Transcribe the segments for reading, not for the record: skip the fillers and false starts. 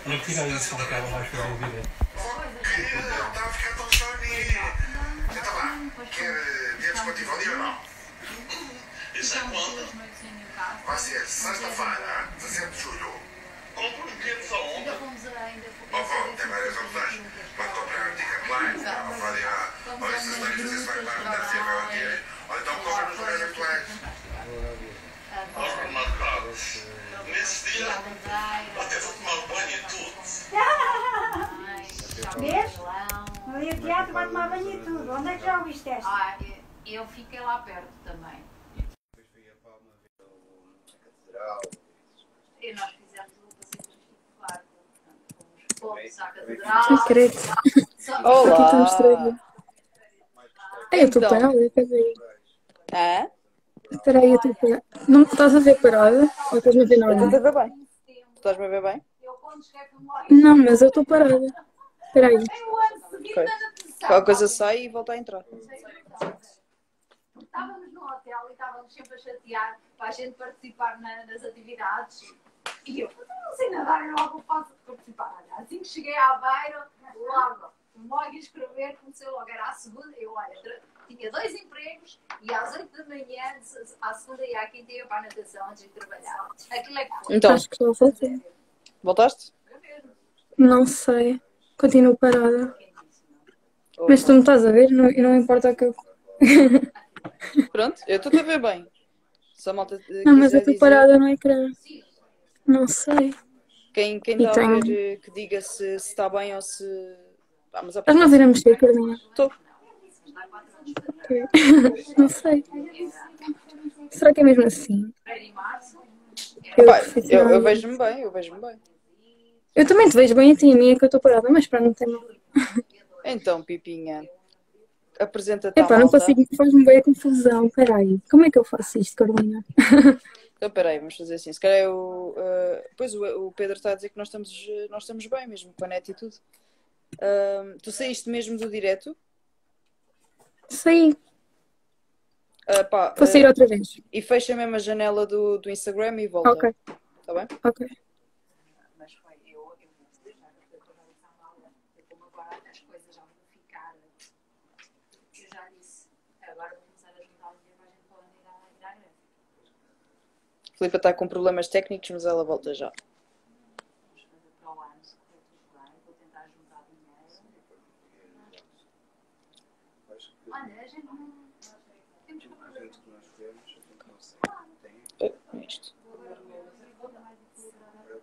Não tira isso daquela mais fazer o vídeo. Estava a ficar tão soninho. Então vá, quer dia desportivo ali ou não? Isso é quando? Vai ser sexta-feira, 17 de julho. Compra os bilhetes aonde? Tem várias opções. Pode comprar o Ticketline, olha, se não fazer se vai para deve ser meu aqui. Ou então compra nos lugares atuais. Aos remarcados. Nesse dia, até vou tomar banho e tudo. Vês? Ali o teatro vai tomar banho e tudo. Onde é que já ouviste esta? Eu fiquei lá perto também. Depois fui a Palma ver a catedral. E nós fizemos o passeio turístico claro. Fomos à catedral. Secreto. Olá! Aqui estamos três. Ei, eu estou Então. parada, quer dizer. Hã? Espera aí, eu estou parada. Não estás a ver parada? Ou estás-me a ver Eu estou nada? a ver bem. Estás-me a ver bem? Não, mas eu estou parada. Espera aí. Ok. Qualquer coisa sai e volta a entrar. Estávamos no hotel e estávamos sempre a chatear para a gente participar nas atividades. E eu não sei nadar, eu logo faço participar. Olha, assim que cheguei à beira, logo a escrever, comecei logo, era a segunda. Eu, olha, tinha 2 empregos e às 8 da manhã, à segunda e à quinta, ia para a natação antes de trabalhar. Aquilo é que foi. Então, Acho que estou a fazer. voltaste? Não sei. Continuo parada. Mas tu me estás a ver? Não, não importa o que eu. Pronto, eu estou a ver bem. Se a malta Não, mas eu quiser estou dizer, parada no ecrã. Não sei. quem E está a tenho- ver que diga se está bem ou se... Ah, mas Estás-me a ver a mexer, Carolina? Estou. Ok. Não sei. Será que é mesmo assim? Pá, profissional. eu vejo-me bem, eu vejo-me bem. Eu também te vejo bem a ti, a minha é que eu estou parada, mas para não tem mal. Então, Pipinha, apresenta-te à Epá, não malta. consigo, faz-me bem a confusão. Peraí, como é que eu faço isto, Carolina? Então, peraí, vamos fazer assim. Se calhar pois o Pedro está a dizer que nós estamos bem mesmo, com a net e tudo. Tu saíste mesmo do direto? Sei, Pá, vou sair outra vez. e fecha mesmo a janela do Instagram e volta. Ok, Está bem? ok. Mas foi, eu como agora as coisas já vão ficar. Eu já disse, agora vou começar a juntar o dinheiro para a gente poder ir à greve. A Filipa está com problemas técnicos, mas ela volta já. Vamos fazer para o ano, se correr tudo bem, vou tentar juntar dinheiro. Olha, a gente não. Temos que aproveitar. Que nós vemos, não sei. Tem Isto. para bola, ginásio.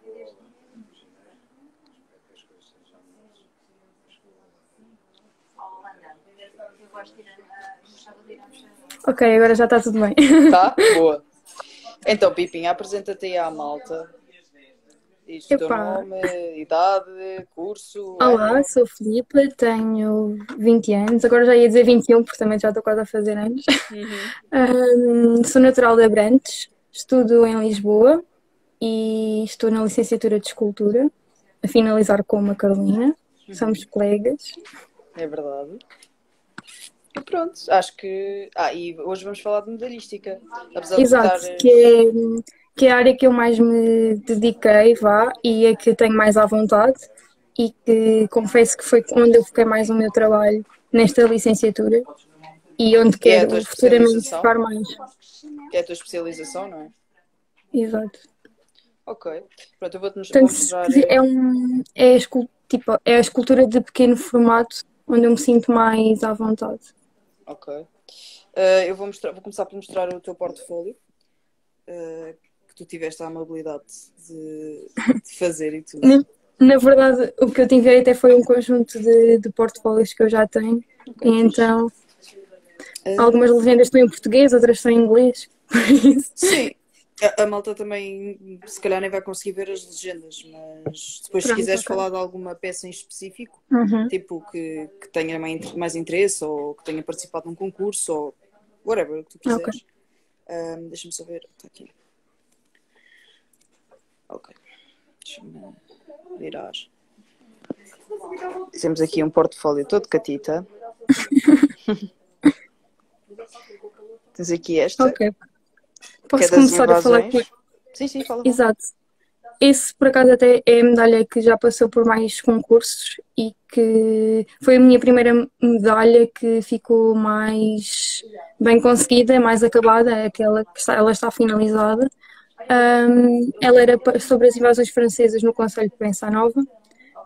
Espero que as coisas sejam mais. Holanda, eu gosto de ir a gostava de ir a Amsterdã. Ok, agora já está tudo bem. Tá? Boa. Então, Pipinha, apresenta-te aí à malta. Diz o teu Epá. nome, idade, curso. Olá, ano. sou Filipa, tenho 20 anos, agora já ia dizer 21, porque também já estou quase a fazer anos. Sou natural de Abrantes, estudo em Lisboa e estou na licenciatura de Escultura, a finalizar com uma Carolina, somos colegas. É verdade. E pronto, acho que. E hoje vamos falar de medalhística. Apesar Exato, de que é a área que eu mais me dediquei, e a que tenho mais à vontade e que confesso que foi onde eu foquei mais o meu trabalho nesta licenciatura e onde Que é a quero tua futuramente especialização? focar mais. que é a tua especialização, não é? Exato. Ok. Pronto, eu vou-te Portanto, mostrar. é a escultura de pequeno formato onde eu me sinto mais à vontade. Ok. Eu vou começar por mostrar o teu portfólio. Que tu tiveste a amabilidade de fazer e tudo. Na verdade, o que eu te enviei até foi um conjunto de portfólios que eu já tenho. Ok, E então, fixe. algumas legendas estão em português, outras estão em inglês. Por isso. Sim. A malta também, se calhar, nem vai conseguir ver as legendas, mas depois, se Pronto, quiseres ok. falar de alguma peça em específico, Uhum. tipo que tenha mais interesse, ou que tenha participado num concurso, ou whatever, o que tu quiseres. Deixa-me só ver. Está aqui. Ok. Deixa-me virar. Temos aqui um portfólio todo catita. Tens aqui esta. Ok. Que é Posso das começar a falar invasões. aqui? Sim, fala. Exato. esse, por acaso, até é a medalha que já passou por mais concursos e que foi a minha primeira medalha que ficou mais bem conseguida, mais acabada, aquela que ela está finalizada. Ela era sobre as invasões francesas no Conselho de Proença Nova,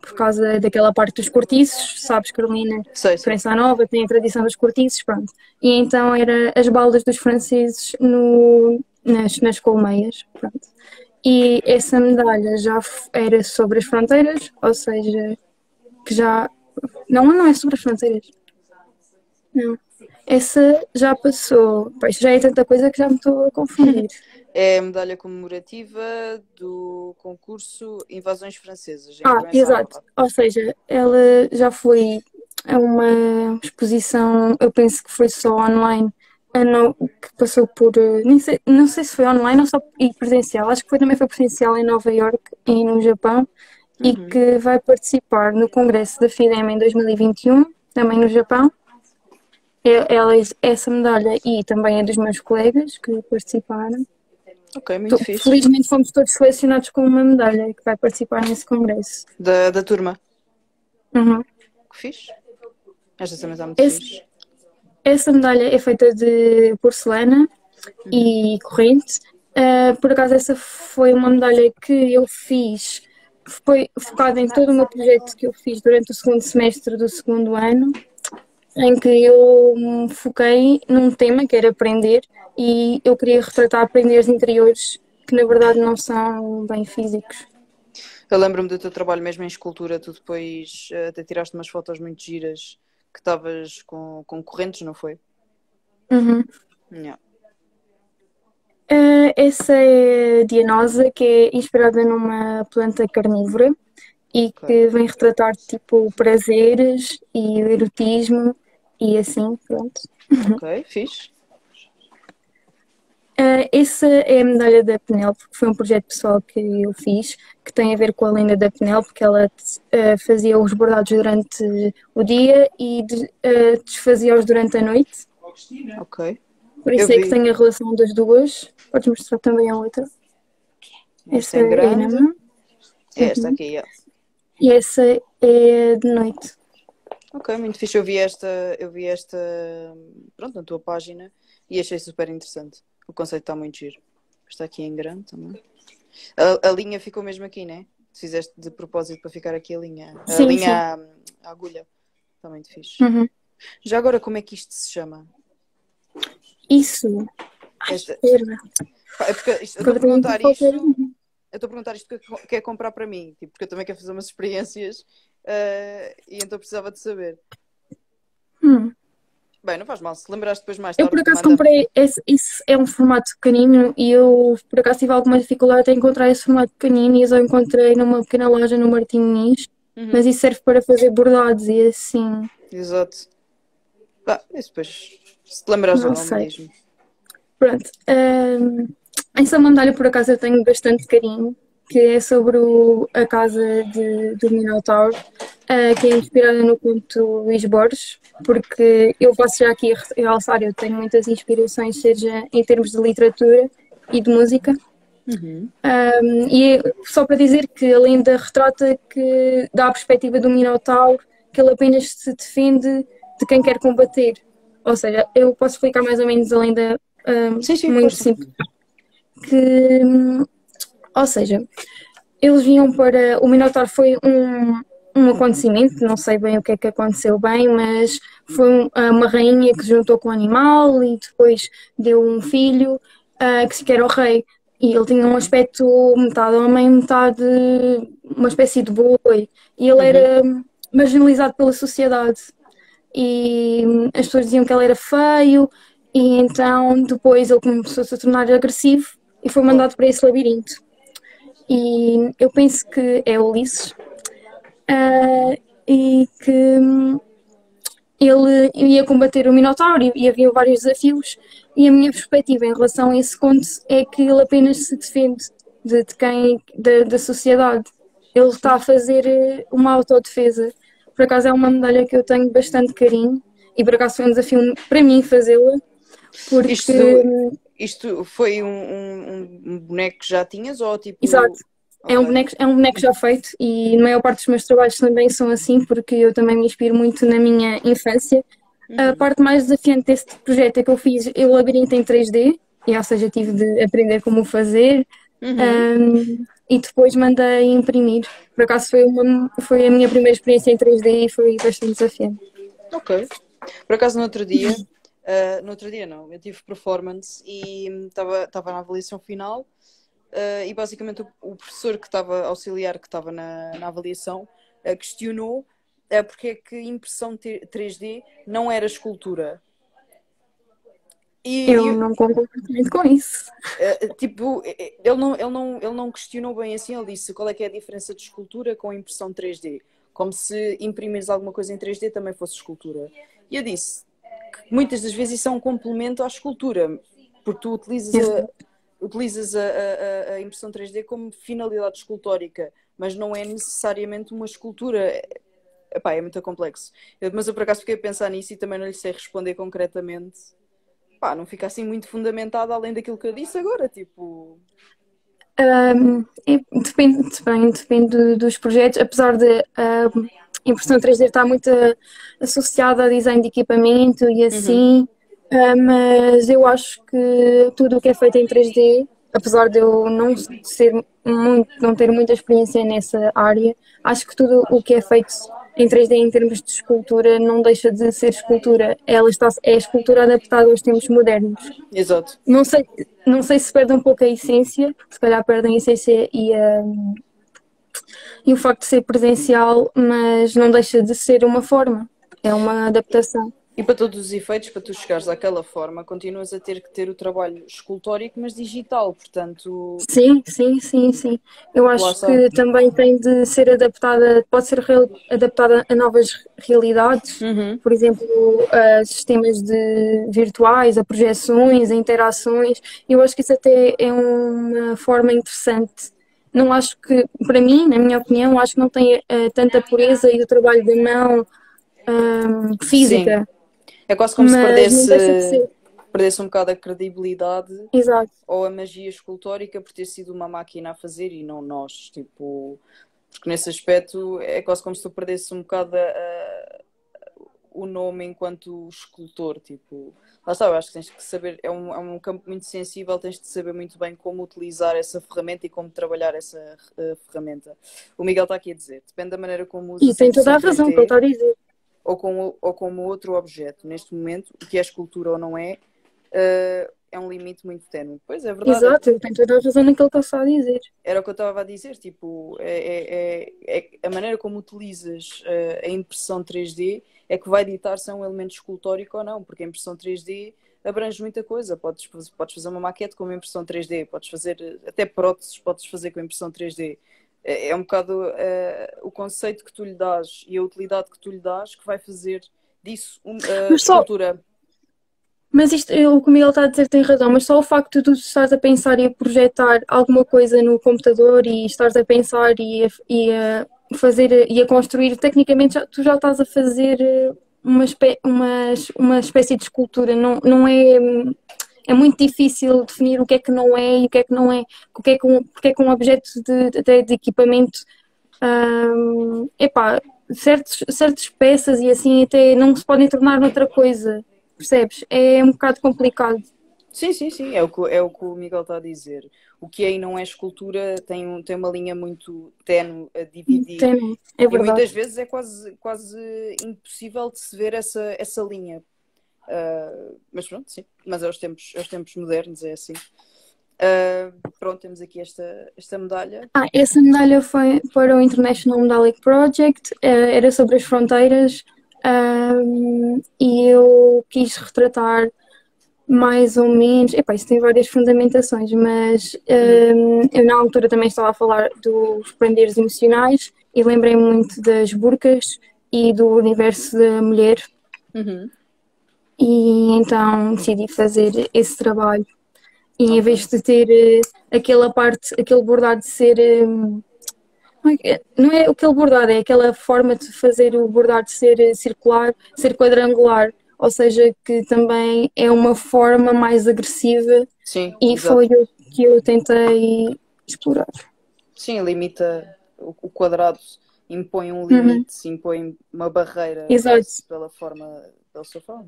por causa daquela parte dos cortiços, sabes, Carolina? Sei. Proença Nova tem a tradição dos cortiços, pronto. E então era as baldas dos franceses nas colmeias, pronto. E essa medalha já era sobre as fronteiras, ou seja, que já... Não é sobre as fronteiras. Não. Essa já passou. Pois já é tanta coisa que já me estou a confundir. É a medalha comemorativa do concurso Invasões Francesas. Exato. Ou seja, ela já foi a uma exposição, eu penso que foi só online, que passou por, não sei se foi online ou só presencial, acho que também foi presencial em Nova Iorque e no Japão, e que vai participar no Congresso da FIDEM em 2021, também no Japão. Essa medalha e também é dos meus colegas que participaram. Ok, muito fixe. Felizmente fomos todos selecionados com uma medalha que vai participar nesse congresso. Da turma? Uhum. Que fixe. Esta também está muito fixe. Essa medalha é feita de porcelana e corrente. Por acaso essa foi uma medalha que eu fiz, foi focada em todo o meu projeto que eu fiz durante o segundo semestre do segundo ano, em que eu me foquei num tema que era aprender, e eu queria retratar aprendizes interiores que na verdade não são bem físicos. Eu lembro-me do teu trabalho mesmo em escultura, tu depois até tiraste umas fotos muito giras que estavas com correntes, não foi? Uhum. Yeah. Essa é a Dianosa, que é inspirada numa planta carnívora e que vem retratar tipo prazeres e o erotismo e assim, pronto. Ok, fixe. Essa é a medalha da Penélope, que foi um projeto pessoal que eu fiz, que tem a ver com a lenda da Penélope, porque ela fazia os bordados durante o dia e desfazia-os durante a noite. Ok. Por isso é que tem a relação das duas. Podes mostrar também a outra. Essa é grande. É esta aqui, yeah. E essa é de noite. Ok, muito fixe. Eu vi esta, pronto, na tua página e achei super interessante. O conceito está muito giro. Está aqui em grande também. A linha ficou mesmo aqui, né? Fizeste de propósito para ficar aqui a linha. A sim, linha, sim. A agulha. Está muito fixe. Já agora, como é que isto se chama? Isso. É porque eu estou a perguntar isto. Eu estou a perguntar isto porque quer comprar para mim. Tipo, porque eu também quero fazer umas experiências e então precisava de saber. Bem, não faz mal, se lembrares depois mais tarde. Eu por acaso comprei, isso é um formato pequenino e eu por acaso tive alguma dificuldade em encontrar esse formato pequenino e eu só encontrei numa pequena loja no Martim, mas isso serve para fazer bordados e assim. Exato. Isso depois, se te lembrares do nome mesmo. Pronto. Essa medalha por acaso eu tenho bastante carinho, que é sobre a casa do Minotauro, que é inspirada no conto Luís Borges, porque eu posso já aqui realçar, eu tenho muitas inspirações, seja em termos de literatura e de música. E só para dizer que a lenda retrata que dá a perspectiva do Minotauro, que ele apenas se defende de quem quer combater. Ou seja, eu posso explicar mais ou menos a lenda muito simples. Ou seja, eles vinham para... O Minotauro foi um acontecimento, não sei bem o que é que aconteceu bem, mas foi uma rainha que se juntou com um animal e depois deu um filho que era o rei. E ele tinha um aspecto metade homem, metade uma espécie de boi. E ele era marginalizado pela sociedade. E as pessoas diziam que ele era feio, e então depois ele começou a se tornar agressivo e foi mandado para esse labirinto. E eu penso que é Ulisses, e que ele ia combater o Minotauro e havia vários desafios, e a minha perspectiva em relação a esse conto é que ele apenas se defende da sociedade. Ele está a fazer uma autodefesa. Por acaso é uma medalha que eu tenho bastante carinho e por acaso foi um desafio para mim fazê-la, porque... Isto foi um boneco que já tinhas ou tipo... Exato. É um boneco já feito e a maior parte dos meus trabalhos também são assim, porque eu também me inspiro muito na minha infância. A parte mais desafiante deste projeto é que eu fiz o labirinto em 3D, ou seja, tive de aprender como o fazer. E depois mandei imprimir. Por acaso foi a minha primeira experiência em 3D e foi bastante desafiante. Ok. Por acaso no outro dia não, eu tive performance e estava na avaliação final e basicamente o professor que estava auxiliar, que estava na avaliação, questionou porque é que impressão 3D não era escultura. Eu não concordo muito com isso. Tipo, ele não questionou bem assim, ele disse qual é que é a diferença de escultura com impressão 3D. Como se imprimires alguma coisa em 3D também fosse escultura. E eu disse que muitas das vezes isso é um complemento à escultura, porque tu utilizas a impressão 3D como finalidade escultórica, mas não é necessariamente uma escultura. Epá, é muito complexo. Mas eu por acaso fiquei a pensar nisso e também não lhe sei responder concretamente. Pá, não fica assim muito fundamentado além daquilo que eu disse agora, tipo... Depende dos projetos, apesar de impressão 3D estar muito associada a design de equipamento e assim, mas eu acho que tudo o que é feito em 3D, apesar de eu não ter muita experiência nessa área, acho que tudo o que é feito em 3D em termos de escultura não deixa de ser escultura. É escultura adaptada aos tempos modernos. Exato. Não sei se perde um pouco a essência, se calhar perdem a essência e o facto de ser presencial, mas não deixa de ser uma forma, é uma adaptação. E para todos os efeitos, para tu chegares àquela forma, continuas a ter que ter o trabalho escultórico, mas digital, portanto... Sim. Eu acho que também tem de ser adaptada, pode ser adaptada a novas realidades, por exemplo, a sistemas virtuais, a projeções, a interações. Eu acho que isso até é uma forma interessante. Não acho que, para mim, na minha opinião, acho que não tem tanta pureza e o trabalho da mão física. Sim. É quase como se perdesse um bocado a credibilidade. Exato. Ou a magia escultórica por ter sido uma máquina a fazer e não nós. Tipo, porque nesse aspecto é quase como se tu perdesse um bocado o nome enquanto escultor. Tipo, lá está, eu acho que tens que saber, é um campo muito sensível, tens de saber muito bem como utilizar essa ferramenta e como trabalhar essa ferramenta. O Miguel está aqui a dizer, depende da maneira como usas. E tem toda a razão que ele está a dizer. Ou como outro objeto. Neste momento, o que é escultura ou não é um limite muito ténue. Pois é verdade. Exato, eu tenho toda a razão naquilo que ele está a dizer. Era o que eu estava a dizer, tipo, a maneira como utilizas a impressão 3D é que vai ditar se é um elemento escultórico ou não, porque a impressão 3D abrange muita coisa. Podes fazer uma maquete com uma impressão 3D, podes fazer até próteses, podes fazer com a impressão 3D. É um bocado o conceito que tu lhe dás e a utilidade que tu lhe dás que vai fazer disso escultura. Mas isto, o que o Miguel está a dizer tem razão, mas só o facto de tu estares a pensar e a projetar alguma coisa no computador e estares a pensar e a fazer e a construir, tecnicamente tu já estás a fazer uma espécie de escultura. Não é... É muito difícil definir o que é que não é e o que é que não é, porque é que um objeto de equipamento, certas peças e assim até não se podem tornar noutra coisa, percebes? É um bocado complicado. Sim, é o que o Miguel está a dizer. O que é e não é escultura tem uma linha muito ténue a dividir. É verdade. E muitas vezes é quase impossível de se ver essa linha. Mas pronto, sim, mas aos tempos modernos é assim. Pronto, temos aqui esta medalha. Essa medalha foi para o International Medallic Project, era sobre as fronteiras, e eu quis retratar mais ou menos, isso tem várias fundamentações, mas eu na altura também estava a falar dos pandeiros emocionais e lembrei-me muito das burcas e do universo da mulher. E então decidi fazer esse trabalho. E em vez de ter aquele bordado de ser... não é aquele bordado, é aquela forma de fazer o bordado ser circular, ser quadrangular. Ou seja, que também é uma forma mais agressiva. Sim, e exato. foi o que eu tentei explorar. Sim, limita o quadrado, impõe um limite, impõe uma barreira Exato. pela sua forma.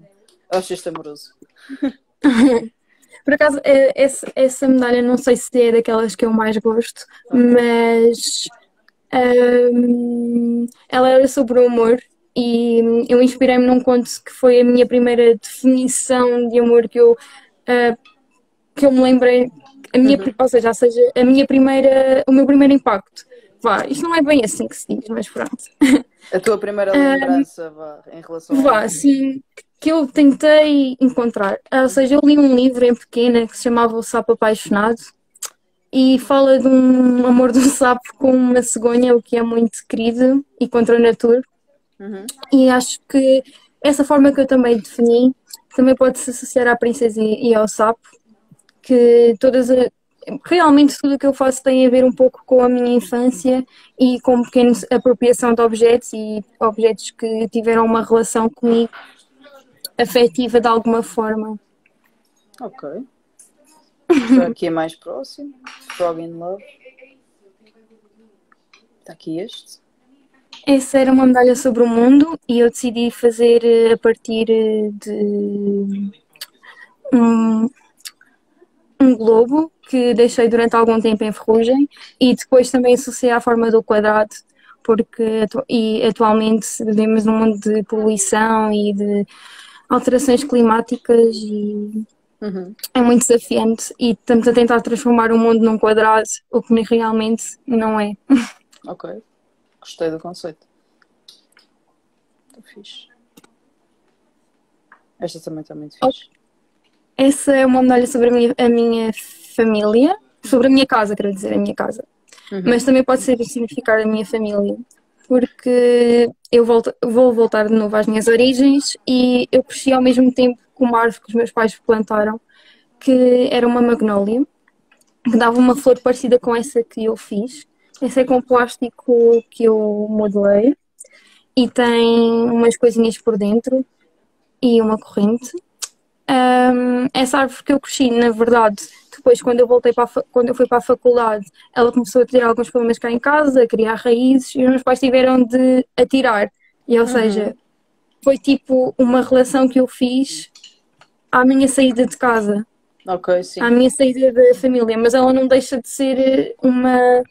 Eu acho isto amoroso. Por acaso, essa medalha não sei se é daquelas que eu mais gosto, mas ela era sobre o amor e eu inspirei-me num conto que foi a minha primeira definição de amor que eu me lembrei, ou seja, o meu primeiro impacto. Vá, isto não é bem assim que se diz, mas pronto. A tua primeira lembrança, em relação ao amor. Sim, que eu tentei encontrar. Ou seja, eu li um livro em pequena que se chamava O Sapo Apaixonado e fala de um amor de um sapo com uma cegonha, o que é muito querido e contra a natura. E acho que essa forma que eu também defini também pode-se associar à princesa e ao sapo, que realmente tudo o que eu faço tem a ver um pouco com a minha infância e com pequena apropriação de objetos e objetos que tiveram uma relação comigo afetiva de alguma forma. Ok. Está aqui mais próximo. Frog in Love. Está aqui este. Essa era uma medalha sobre o mundo e eu decidi fazer a partir de um globo que deixei durante algum tempo em ferrugem e depois também associei à forma do quadrado, porque atualmente vivemos num mundo de poluição e de alterações climáticas e é muito desafiante e estamos a tentar transformar o mundo num quadrado, o que realmente não é. Ok, gostei do conceito. Está fixe. Esta também está muito fixe. Essa é uma medalha sobre a minha família, sobre a minha casa, quero dizer, a minha casa. Mas também pode significar a minha família, porque eu vou voltar de novo às minhas origens e eu cresci ao mesmo tempo com uma árvore que os meus pais plantaram, que era uma magnólia, que dava uma flor parecida com essa que eu fiz. Essa é com plástico que eu modelei e tem umas coisinhas por dentro e uma corrente. Essa árvore que eu cresci, na verdade, depois quando eu fui para a faculdade, ela começou a ter alguns problemas cá em casa, a criar raízes e os meus pais tiveram de a tirar. E, ou seja, foi tipo uma relação que eu fiz à minha saída de casa, Ok, sim. à minha saída da família, mas ela não deixa de ser uma...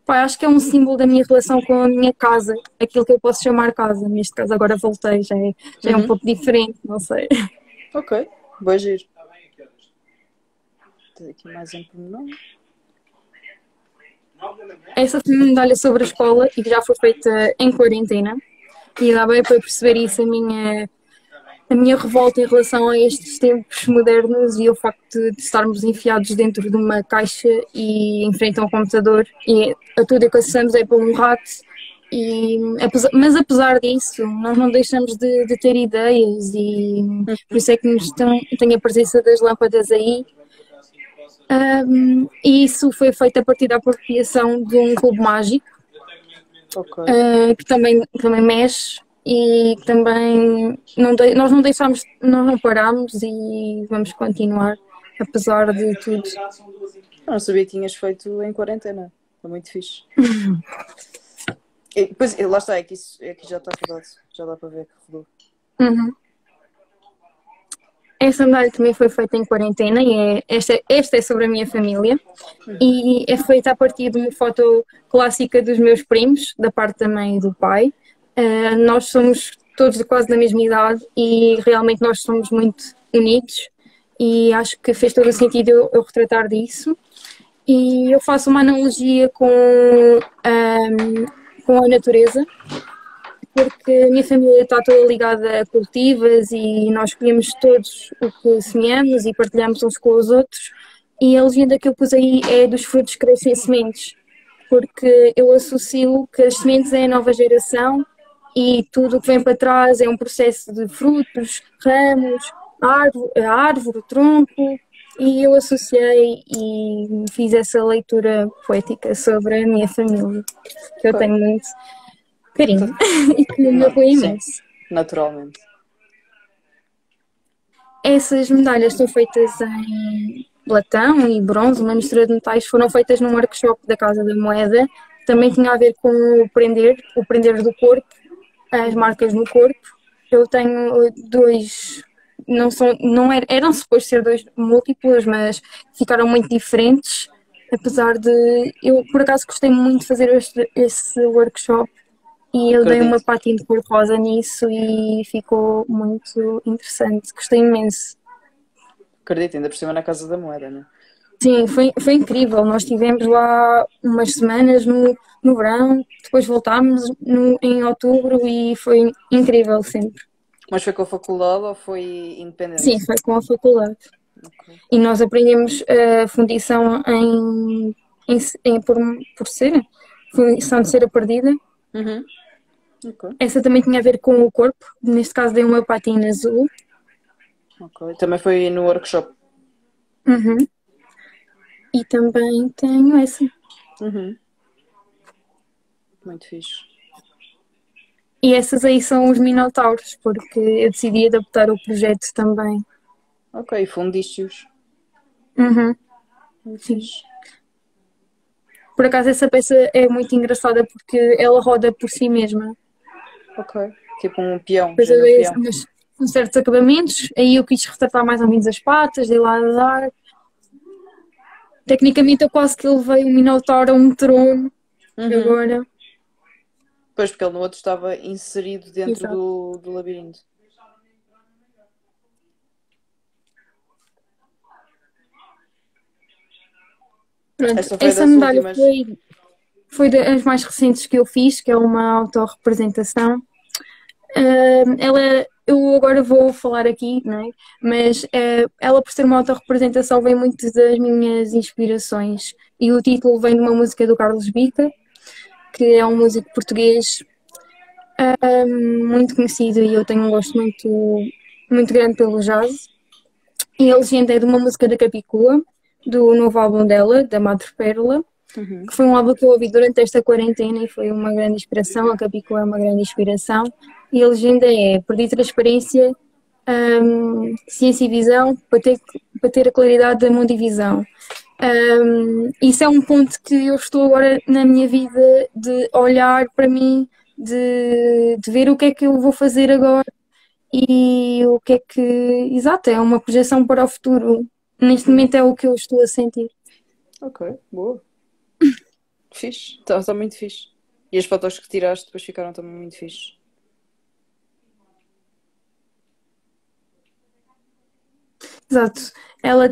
Pá, acho que é um símbolo da minha relação com a minha casa, aquilo que eu posso chamar casa. Neste caso agora voltei, já é um pouco diferente, não sei. Ok, boa giro. Tem aqui mais um pormenor. Essa foi uma medalha sobre a escola e que já foi feita em quarentena e dá bem para perceber isso, a minha revolta em relação a estes tempos modernos e o facto de estarmos enfiados dentro de uma caixa e em frente a um computador e a tudo o que acessamos é por um rato. Mas apesar disso, nós não deixamos de ter ideias e por isso é que tem a presença das lâmpadas aí. E isso foi feito a partir da apropriação de um cubo mágico, que também mexe e que também nós não paramos e vamos continuar, apesar de tudo. Não sabia que tinhas feito em quarentena. Foi muito fixe. E depois, lá está, aqui já está rodado. Já dá para ver que rodou. Essa medalha também foi feita em quarentena e esta é sobre a minha família e é feita a partir de uma foto clássica dos meus primos, da parte da mãe e do pai. Nós somos todos quase da mesma idade e realmente nós somos muito unidos e acho que fez todo o sentido eu retratar disso. E eu faço uma analogia com a natureza, porque a minha família está toda ligada a cultivos e nós escolhemos todos o que semeamos e partilhamos uns com os outros. E a legenda que eu pus aí é dos frutos que crescem sementes, porque eu associo que as sementes é a nova geração e tudo o que vem para trás é um processo de frutos, ramos, a árvore, o tronco. E eu associei e fiz essa leitura poética sobre a minha família, que eu tenho muito carinho e que me apoia imenso. Naturalmente. Essas medalhas estão feitas latão e bronze, uma mistura de metais, foram feitas num workshop da Casa da Moeda. Também tinha a ver com o prender do corpo, as marcas no corpo. Eu tenho dois, eram supostos ser dois múltiplos, mas ficaram muito diferentes, apesar de, eu por acaso gostei muito de fazer esse workshop e eu dei uma patina de cor-de-rosa nisso e ficou muito interessante, gostei imenso. Acredito, ainda por cima na Casa da Moeda, não é? Sim, foi incrível. Nós estivemos lá umas semanas no verão, depois voltámos em outubro e foi incrível sempre. Mas foi com a faculdade ou foi independente? Sim, foi com a faculdade. Okay. E nós aprendemos a fundição por cera, fundição de cera perdida. Uhum. Okay. Essa também tinha a ver com o corpo, neste caso dei uma patina azul. Okay. Também foi no workshop? Uhum. E também tenho essa. Uhum. Muito fixe. E essas aí são os minotauros, porque eu decidi adaptar o projeto também. Ok, fundiste-os. Uhum. Muito fixe. Por acaso essa peça é muito engraçada porque ela roda por si mesma. Ok, tipo um peão. Depois eu dei com certos acabamentos, aí eu quis retratar mais ou menos as patas, dei lá a dar. Tecnicamente eu quase que levei o Minotauro a um trono agora. Pois, porque ele no outro estava inserido dentro do labirinto. Pronto, essa medalha foi das mais recentes que eu fiz, que é uma autorrepresentação. Eu agora vou falar aqui, não é? Mas ela, por ser uma autorrepresentação, vem muito das minhas inspirações. E o título vem de uma música do Carlos Bica, que é um músico português muito conhecido e eu tenho um gosto muito, muito grande pelo jazz. E a legenda é de uma música da Capicua, do novo álbum dela, da Madre Pérola, que foi um álbum que eu ouvi durante esta quarentena e foi uma grande inspiração. A Capicua é uma grande inspiração. E a legenda é: perdi transparência, ciência e visão, para ter a claridade da mundivisão. Isso é um ponto que eu estou agora na minha vida, de olhar para mim, de ver o que é que eu vou fazer agora e o que é que... Exato, é uma projeção para o futuro. Neste momento é o que eu estou a sentir. Ok, boa. Fixe, está muito fixe. E as fotos que tiraste depois ficaram também muito fixe. Exato. Ela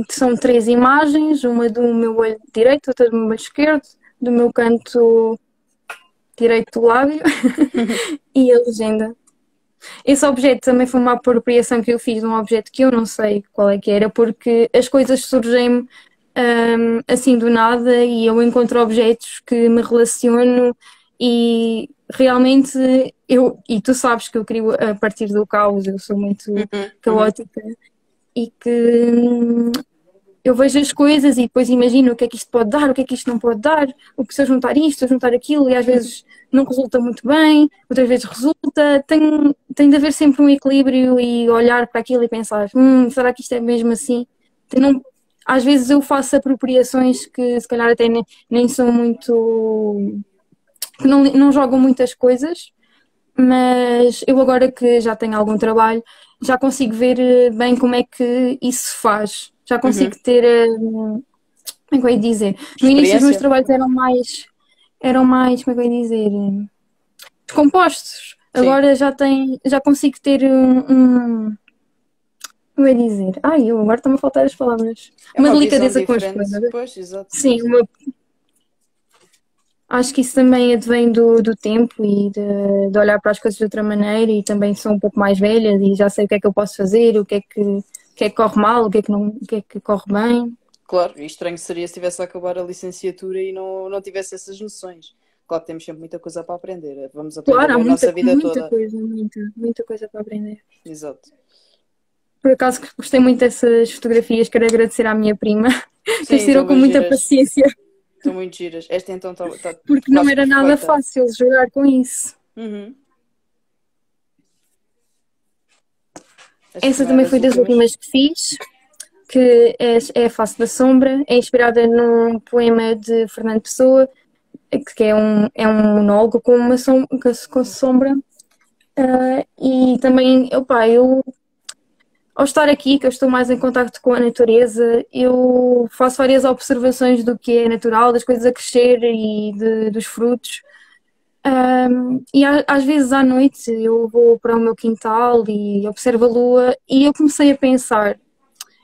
são 3 imagens, uma do meu olho direito, outra do meu olho esquerdo, do meu canto direito do lábio e a legenda. Esse objeto também foi uma apropriação que eu fiz de um objeto que eu não sei qual é que era, porque as coisas surgem assim do nada e eu encontro objetos que me relaciono e realmente e tu sabes que eu crio a partir do caos, eu sou muito caótica e que eu vejo as coisas e depois imagino o que é que isto pode dar, o que é que isto não pode dar, o que se eu juntar isto, se eu juntar aquilo, e às vezes não resulta muito bem, outras vezes resulta. Tem de haver sempre um equilíbrio e olhar para aquilo e pensar, será que isto é mesmo assim? Às vezes eu faço apropriações que se calhar até nem são muito... que não jogam muitas coisas, mas eu agora que já tenho algum trabalho, já consigo ver bem como é que isso se faz. Já consigo ter, como é que eu ia dizer? No início os meus trabalhos eram mais, como é que eu ia dizer? Descompostos. Sim. Agora já consigo ter como eu ia dizer? Eu agora estão-me a faltar as palavras. Uma delicadeza com as coisas. Pois, exato. Sim, acho que isso também advém do tempo e de olhar para as coisas de outra maneira, e também sou um pouco mais velha e já sei o que é que eu posso fazer, o que é que corre mal, o que é que corre bem. Claro, e estranho seria se tivesse a acabar a licenciatura e não tivesse essas noções. Claro que temos sempre muita coisa para aprender. Vamos aprender a nossa vida toda. Muita coisa para aprender. Exato. Por acaso gostei muito dessas fotografias, quero agradecer à minha prima, que tirou com muita paciência. Estão muito giras. Esta então está porque não era nada fácil jogar com isso. Essa também foi das últimas que fiz. que é A Face da Sombra, é inspirada num poema de Fernando Pessoa, que é um monólogo com sombra. E também, eu ao estar aqui, que eu estou mais em contacto com a natureza, eu faço várias observações do que é natural, das coisas a crescer e dos frutos. E às vezes à noite eu vou para o meu quintal e observo a lua e eu comecei a pensar,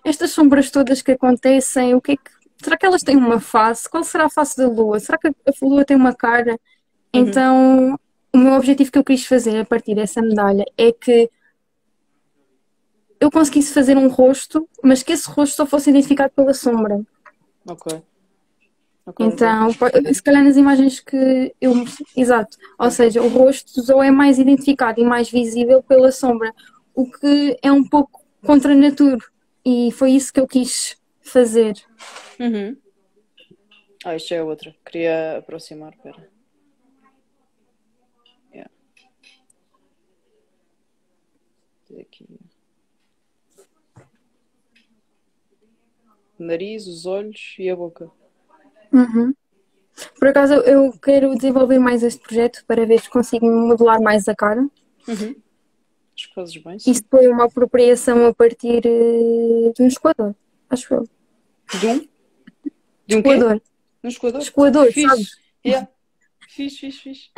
estas sombras todas que acontecem, será que elas têm uma face? Qual será a face da lua? Será que a lua tem uma cara? Então, o meu objetivo que eu quis fazer a partir dessa medalha é que eu conseguisse fazer um rosto, mas que esse rosto só fosse identificado pela sombra. Ok. Então, se calhar nas imagens que eu... Exato. Ou seja, o rosto só é mais identificado e mais visível pela sombra, o que é um pouco contra a natura. E foi isso que eu quis fazer. Isto é outra. Queria aproximar, espera. Yeah. Aqui. O nariz, os olhos e a boca. Por acaso eu quero desenvolver mais este projeto para ver se consigo modelar mais a cara. Acho que fazes bem, sim. Isto foi uma apropriação a partir de um escoador, acho eu. De um? De um Escoador. quê? Um escoador? Escoador, Fixe. sabes? Yeah. Fixe.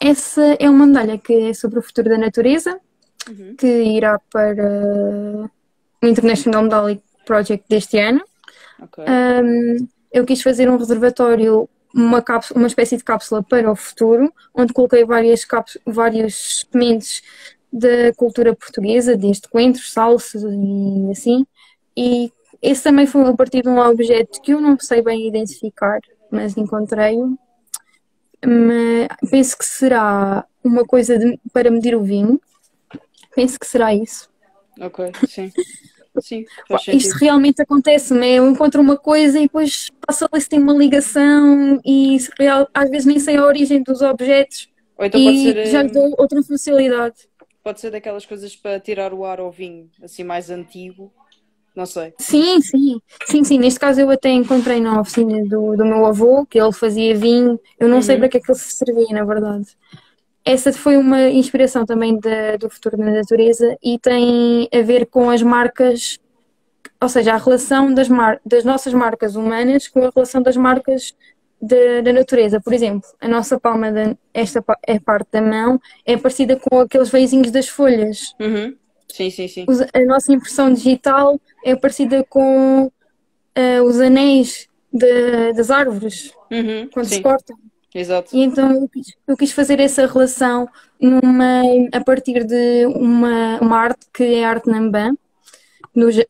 Essa é uma medalha que é sobre o futuro da natureza, que irá para o International Medallic Project deste ano. Ok. Eu quis fazer um reservatório, uma espécie de cápsula para o futuro, onde coloquei várias sementes da cultura portuguesa, desde coentros, salsas e assim. E esse também foi a partir de um objeto que eu não sei bem identificar, mas encontrei-o. Penso que será uma coisa para medir o vinho. Penso que será isso. Ok, sim. Sim, faz sentido. Isto realmente acontece-me. Eu encontro uma coisa e depois passo ali se tem uma ligação e às vezes nem sei a origem dos objetos. Ou então pode e ser, já lhe dou outra funcionalidade. pode ser daquelas coisas para tirar o ar ao vinho, assim mais antigo. Não sei. Sim. Neste caso eu até encontrei na oficina do meu avô, que ele fazia vinho. Eu não sei para que é que ele se servia, na verdade. Essa foi uma inspiração também do futuro da natureza e tem a ver com as marcas, ou seja, a relação das nossas marcas humanas com a relação das marcas da natureza. Por exemplo, a nossa palma, esta é parte da mão, é parecida com aqueles veizinhos das folhas. Sim. A nossa impressão digital é parecida com os anéis das árvores, quando se cortam. Exato. E então eu quis fazer essa relação a partir de uma arte que é a arte Nanban,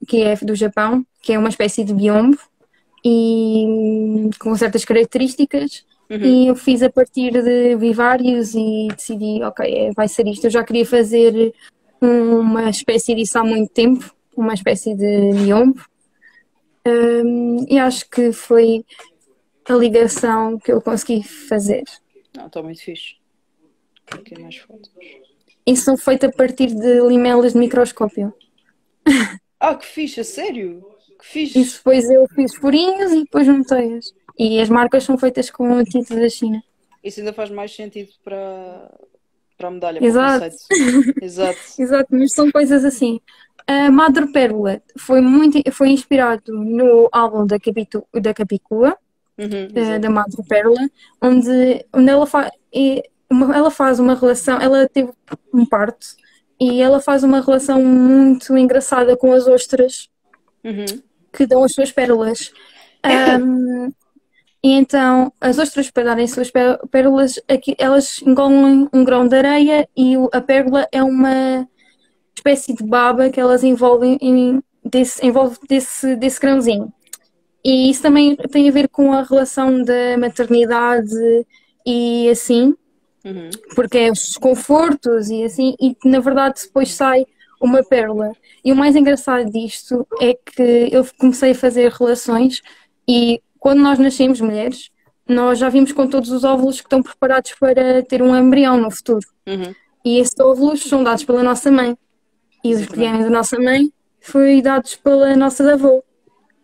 que é do Japão, que é uma espécie de biombo e com certas características. E eu fiz a partir de vivários e decidi, ok, vai ser isto. Eu já queria fazer uma espécie disso há muito tempo, uma espécie de biombo. E acho que foi a ligação que eu consegui fazer. Não, está muito fixe. Aqui mais fotos. E são feitas a partir de limelas de microscópio. Que fixe, a sério? Que fixe. E depois eu fiz furinhos e depois juntei-as. E as marcas são feitas com tinta da China. Isso ainda faz mais sentido para a medalha, Exato. para o conceito. Exato, mas são coisas assim. A Madrepérola foi inspirado no álbum da Capicua, da Madrepérola, onde ela faz uma relação, ela teve um parto e ela faz uma relação muito engraçada com as ostras que dão as suas pérolas. E então as ostras, para darem as suas pérolas, elas engolem um grão de areia e a pérola é uma espécie de baba que elas envolve desse grãozinho. E isso também tem a ver com a relação da maternidade e assim, porque é os confortos e assim, e na verdade depois sai uma pérola. E o mais engraçado disto é que eu comecei a fazer relações e quando nós nascemos mulheres, nós já vimos com todos os óvulos que estão preparados para ter um embrião no futuro. E esses óvulos são dados pela nossa mãe. E os que vêm da nossa mãe foi dados pela nossa avó.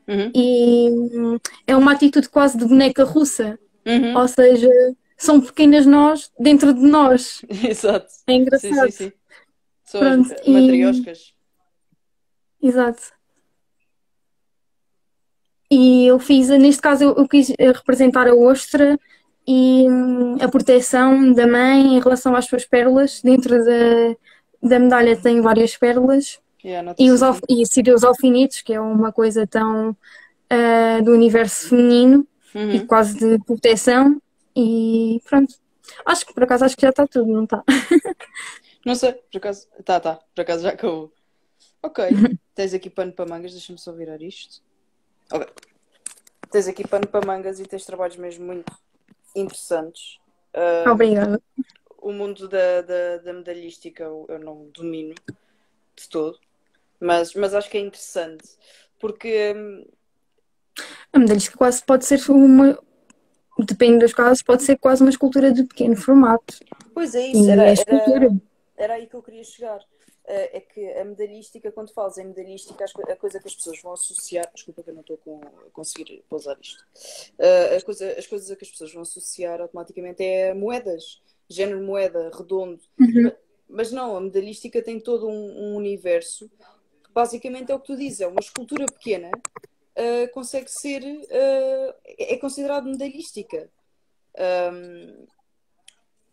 Uhum. E é uma atitude quase de boneca russa. Uhum. Ou seja, são pequenas nós dentro de nós. Exato. É engraçado. Sim. São Pronto, as matrioscas. Exato. E eu fiz, neste caso, eu quis representar a ostra e a proteção da mãe em relação às suas pérolas. Dentro da medalha tem várias pérolas. Yeah, E seria os alfinetes, que é uma coisa tão do universo feminino e quase de proteção. E pronto. Por acaso, acho que já está tudo, não está? Não sei, por acaso. Tá. Por acaso já acabou. Ok. Tens aqui pano para mangas, deixa-me só virar isto. Ok. Tens aqui pano para mangas e tens trabalhos mesmo muito interessantes. Obrigada. O mundo da medalhística eu não domino de todo, mas acho que é interessante porque A medalhística quase pode ser depende dos casos, pode ser quase uma escultura de pequeno formato. pois é isso, E é escultura. era aí que eu queria chegar. É que a medalhística, quando falas em medalhística, a coisa que as pessoas vão associar, desculpa que eu não estou a conseguir pousar isto, as coisas a que as pessoas vão associar automaticamente é moedas, género moeda, redondo, mas não, a medalhística tem todo um universo que basicamente é o que tu dizes, é uma escultura pequena, consegue ser, é considerado medalhística.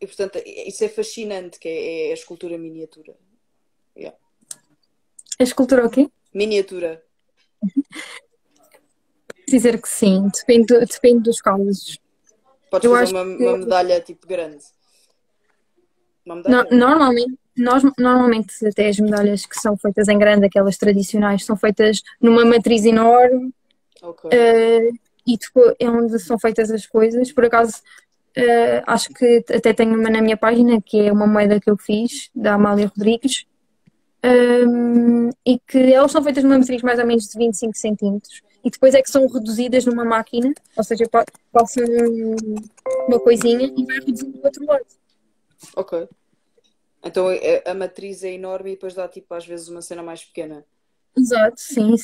E portanto, isso é fascinante, que é a escultura miniatura. Yeah. A escultura o quê? Miniatura. Dizer que sim, depende dos casos. Podes Eu fazer acho uma medalha tipo grande. Uma medalha? Normalmente até as medalhas que são feitas em grande, aquelas tradicionais, são feitas numa matriz enorme. Ok. E depois é onde são feitas as coisas. Por acaso, acho que até tenho uma na minha página, que é uma moeda que eu fiz, da Amália Rodrigues, e que elas são feitas numa matriz mais ou menos de 25 centímetros. E depois é que são reduzidas numa máquina, ou seja, passam uma coisinha e vai reduzindo do outro lado. Ok. Então a matriz é enorme e depois dá tipo às vezes uma cena mais pequena. Exato, sim.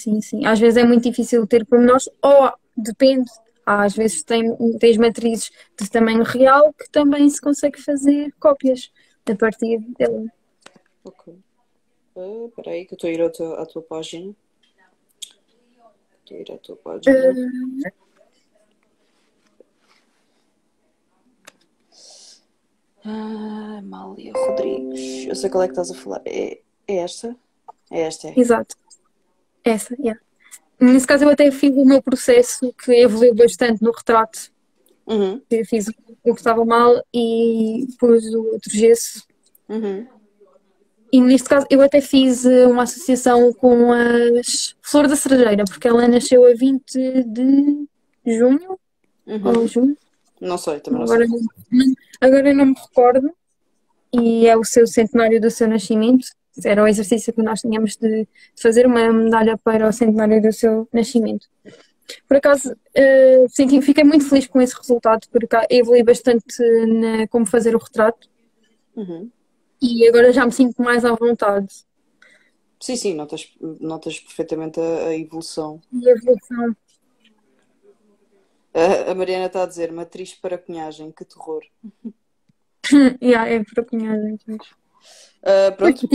Às vezes é muito difícil ter pormenores, ou depende. Às vezes tens matrizes de tamanho real que também se consegue fazer cópias a partir dela. Ok. Espera aí que eu estou a ir à tua página. Estou a ir à tua página. Amália Rodrigues. Eu sei qual é que estás a falar. É esta? É esta, é. Exato. Essa, yeah. Nesse caso eu até fiz o meu processo que evoluiu bastante no retrato. Eu fiz o que estava mal e pus o outro gesso. E neste caso eu até fiz uma associação com as Flor da Cerejeira, porque ela nasceu a 20 de junho ou junho. Não sei, também não Agora, sei. agora eu não me recordo. E é o seu centenário do seu nascimento. Era o exercício que nós tínhamos de fazer, uma medalha para o centenário do seu nascimento. Por acaso, fiquei muito feliz com esse resultado, porque evolui bastante como fazer o retrato. E agora já me sinto mais à vontade. Sim, notas perfeitamente a evolução. E a evolução. A Mariana está a dizer, matriz para cunhagem, que terror. É para cunhagem. Pronto.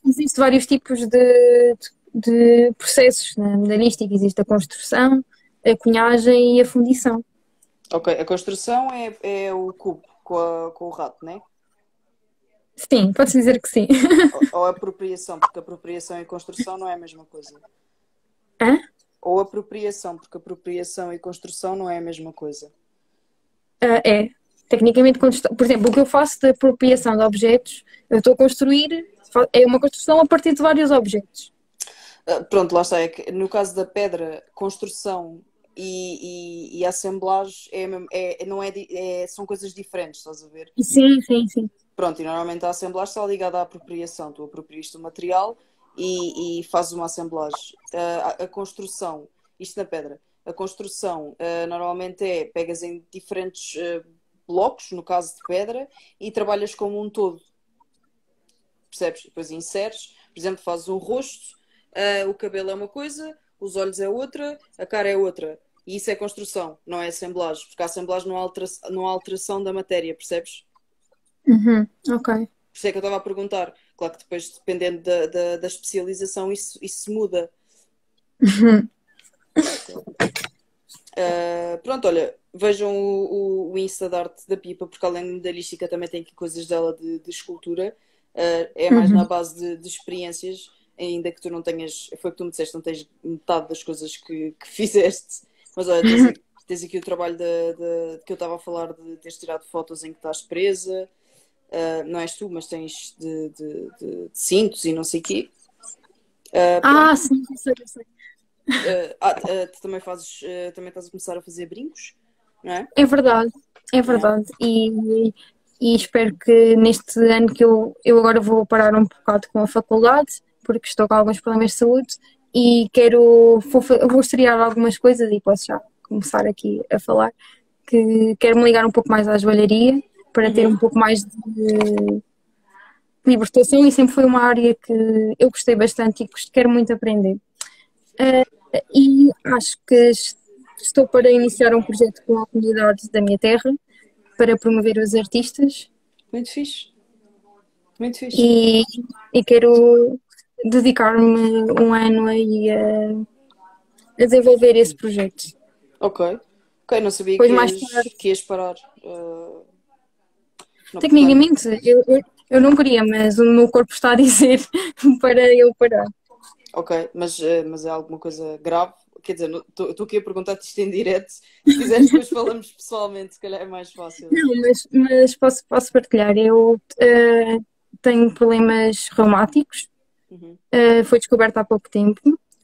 Existem vários tipos de processos na medalhística. Existe a construção, a cunhagem e a fundição. Ok, a construção é o cubo com o rato, não é? Sim, pode-se dizer que sim. Ou apropriação, porque apropriação e construção não é a mesma coisa. Hã? Ou apropriação, porque apropriação e construção não é a mesma coisa. É. Tecnicamente, por exemplo, o que eu faço de apropriação de objetos, eu estou a construir, é uma construção a partir de vários objetos. Pronto, lá está. É que no caso da pedra, construção e assemblagem são coisas diferentes, estás a ver? Sim. Pronto, e normalmente a assemblagem está ligada à apropriação. Tu aproprias o material e fazes uma assemblagem. A construção, isto na pedra, a construção normalmente pegas em diferentes blocos, no caso de pedra, e trabalhas como um todo. Percebes? Depois inseres, por exemplo, fazes um rosto, o cabelo é uma coisa, os olhos é outra, a cara é outra. E isso é construção, não é assemblagem, porque a assemblagem não há alteração da matéria, percebes? Ok. Por isso é que eu estava a perguntar. Claro que depois, dependendo da especialização, isso se muda. Pronto, olha, vejam o Insta de arte da Pipa, porque além da lística também tem aqui coisas dela de escultura. É mais na base de experiências, ainda que tu não tenhas, foi o que tu me disseste, não tens metade das coisas que fizeste. Mas olha, tens aqui o trabalho que eu estava a falar de teres tirado fotos em que estás presa. Não és tu, mas tens de cintos e não sei o quê. Sim, eu sei. Tu também também estás a começar a fazer brincos, não é? É verdade, é verdade. E espero que neste ano que eu agora vou parar um bocado com a faculdade, porque estou com alguns problemas de saúde e vou estrear algumas coisas e posso já começar aqui a falar que quero me ligar um pouco mais à joalharia para ter um pouco mais de libertação e sempre foi uma área que eu gostei bastante e que quero muito aprender. E acho que estou para iniciar um projeto com a comunidade da minha terra para promover os artistas. Muito fixe. Muito fixe. E quero dedicar-me um ano aí a desenvolver esse projeto. Ok, não sabia que ias parar. Tecnicamente, eu não queria, mas o meu corpo está a dizer para eu parar. Ok, mas é alguma coisa grave? Quer dizer, estou aqui a perguntar-te isto em direto. Se quiseres, depois falamos pessoalmente, se calhar é mais fácil. Não, mas posso partilhar. Eu tenho problemas reumáticos. Foi descoberto há pouco tempo.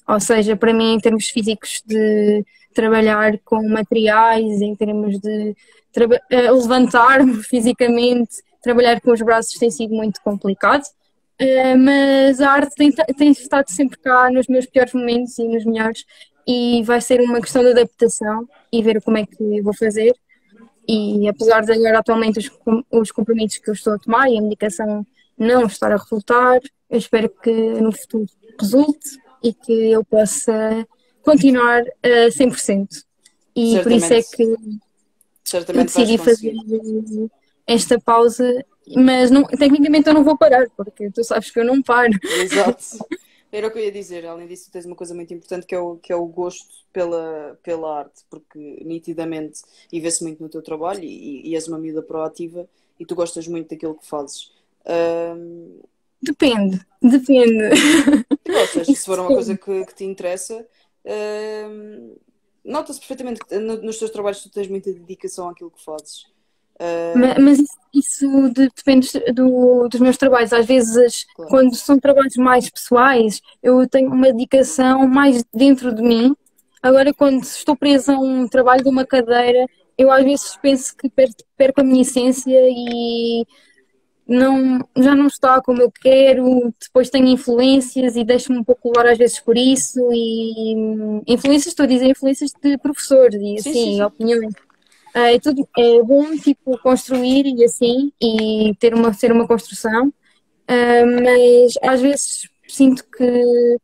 Ou seja, para mim, em termos físicos, de trabalhar com materiais, em termos de levantar-me fisicamente, trabalhar com os braços tem sido muito complicado. Mas a arte tem estado sempre cá nos meus piores momentos e nos melhores, e vai ser uma questão de adaptação e ver como é que vou fazer. E apesar de agora atualmente os compromissos que eu estou a tomar e a medicação não estar a resultar, eu espero que no futuro resulte e que eu possa continuar a 100%. E certamente, por isso é que eu decidi fazer esta pausa, mas tecnicamente eu não vou parar, porque tu sabes que eu não paro. Exato. Era o que eu ia dizer. Além disso, tens uma coisa muito importante que é o gosto pela arte, porque nitidamente, e vê-se muito no teu trabalho, e és uma miúda proativa, e tu gostas muito daquilo que fazes. Depende. Tu gostas, se for uma coisa que te interessa, nota-se perfeitamente que nos teus trabalhos tu tens muita dedicação àquilo que fazes. Mas isso depende dos meus trabalhos. Às vezes, Claro. Quando são trabalhos mais pessoais, eu tenho uma dedicação mais dentro de mim. Agora, quando estou presa a um trabalho de uma cadeira, eu às vezes penso que perco a minha essência e já não está como eu quero. Depois tenho influências e deixo-me um pouco levar às vezes por isso. E estou a dizer influências de professor e assim, Sim. opiniões. É bom, tipo, construir e assim, e ser uma construção, mas às vezes sinto que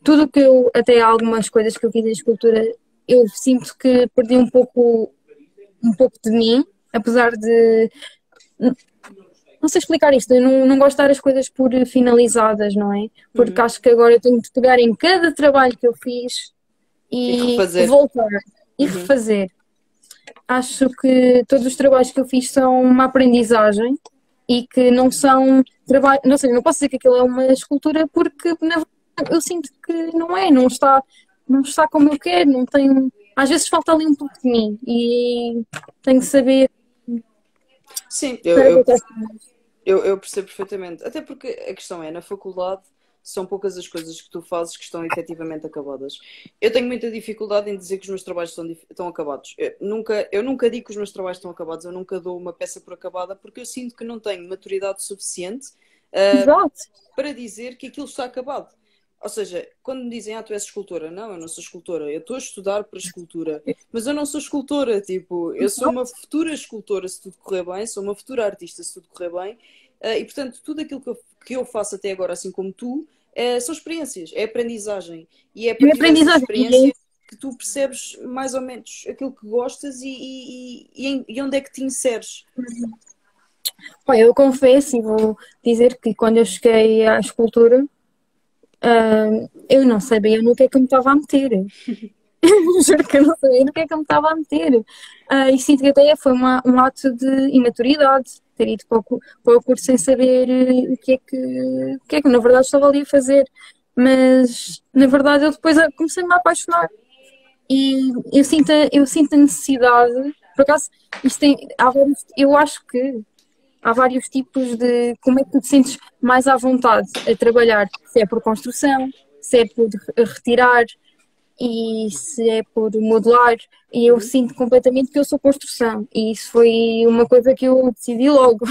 tudo que até algumas coisas que eu fiz em escultura, eu sinto que perdi um pouco de mim, apesar de, não sei explicar isto, eu não gosto de dar as coisas por finalizadas, não é? Porque acho que agora eu tenho de pegar em cada trabalho que eu fiz e voltar e refazer. Acho que todos os trabalhos que eu fiz são uma aprendizagem e que não são trabalho, não sei, não posso dizer que aquilo é uma escultura porque na verdade eu sinto que não está como eu quero, não tenho, às vezes falta ali um pouco de mim e tenho que saber. Sim, eu percebo perfeitamente, até porque a questão é, na faculdade são poucas as coisas que tu fazes que estão efetivamente acabadas. Eu tenho muita dificuldade em dizer que os meus trabalhos estão acabados. Eu nunca digo que os meus trabalhos estão acabados, eu nunca dou uma peça por acabada porque eu sinto que não tenho maturidade suficiente para dizer que aquilo está acabado. Ou seja, quando me dizem, tu és escultora, não, eu não sou escultora, eu estou a estudar para escultura, mas eu não sou escultora, tipo, eu sou uma futura escultora se tudo correr bem, sou uma futura artista se tudo correr bem. E portanto, tudo aquilo que eu faço até agora, assim como tu, são experiências, é aprendizagem. E é a É partir dessa aprendizagem. experiência que tu percebes mais ou menos aquilo que gostas e onde é que te inseres. Pá, eu confesso e vou dizer que quando eu cheguei à escultura, eu não sabia no que é que eu me estava a meter. Juro que eu não sabia no que é que eu me estava a meter. E sinto que até foi um ato de imaturidade ter ido para o curso sem saber o que é que na verdade estava ali a fazer. Mas na verdade eu depois comecei-me a apaixonar. E eu sinto a necessidade, por acaso, eu acho que há vários tipos de como é que tu te sentes mais à vontade a trabalhar, se é por construção, se é por retirar e se é por modelar. E eu sinto completamente que eu sou construção, e isso foi uma coisa que eu decidi logo.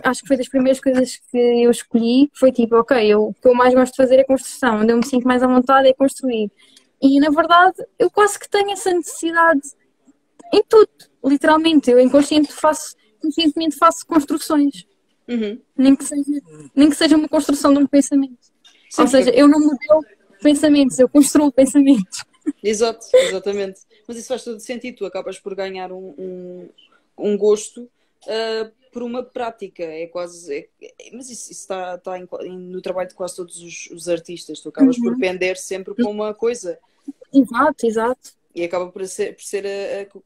Acho que foi das primeiras coisas que eu escolhi, foi tipo, ok, o que eu mais gosto de fazer é construção, onde eu me sinto mais à vontade é construir. E na verdade eu quase que tenho essa necessidade em tudo, literalmente. Eu conscientemente faço construções, Uhum. nem que seja uma construção de um pensamento. Sim, Ou seja, eu não modelo pensamentos, eu construo pensamentos. Exato, exatamente. Mas isso faz todo sentido. Tu acabas por ganhar um gosto por uma prática. É quase. Mas isso está no trabalho de quase todos os artistas. Tu acabas por pender sempre para uma coisa. Exato, exato. E acaba por ser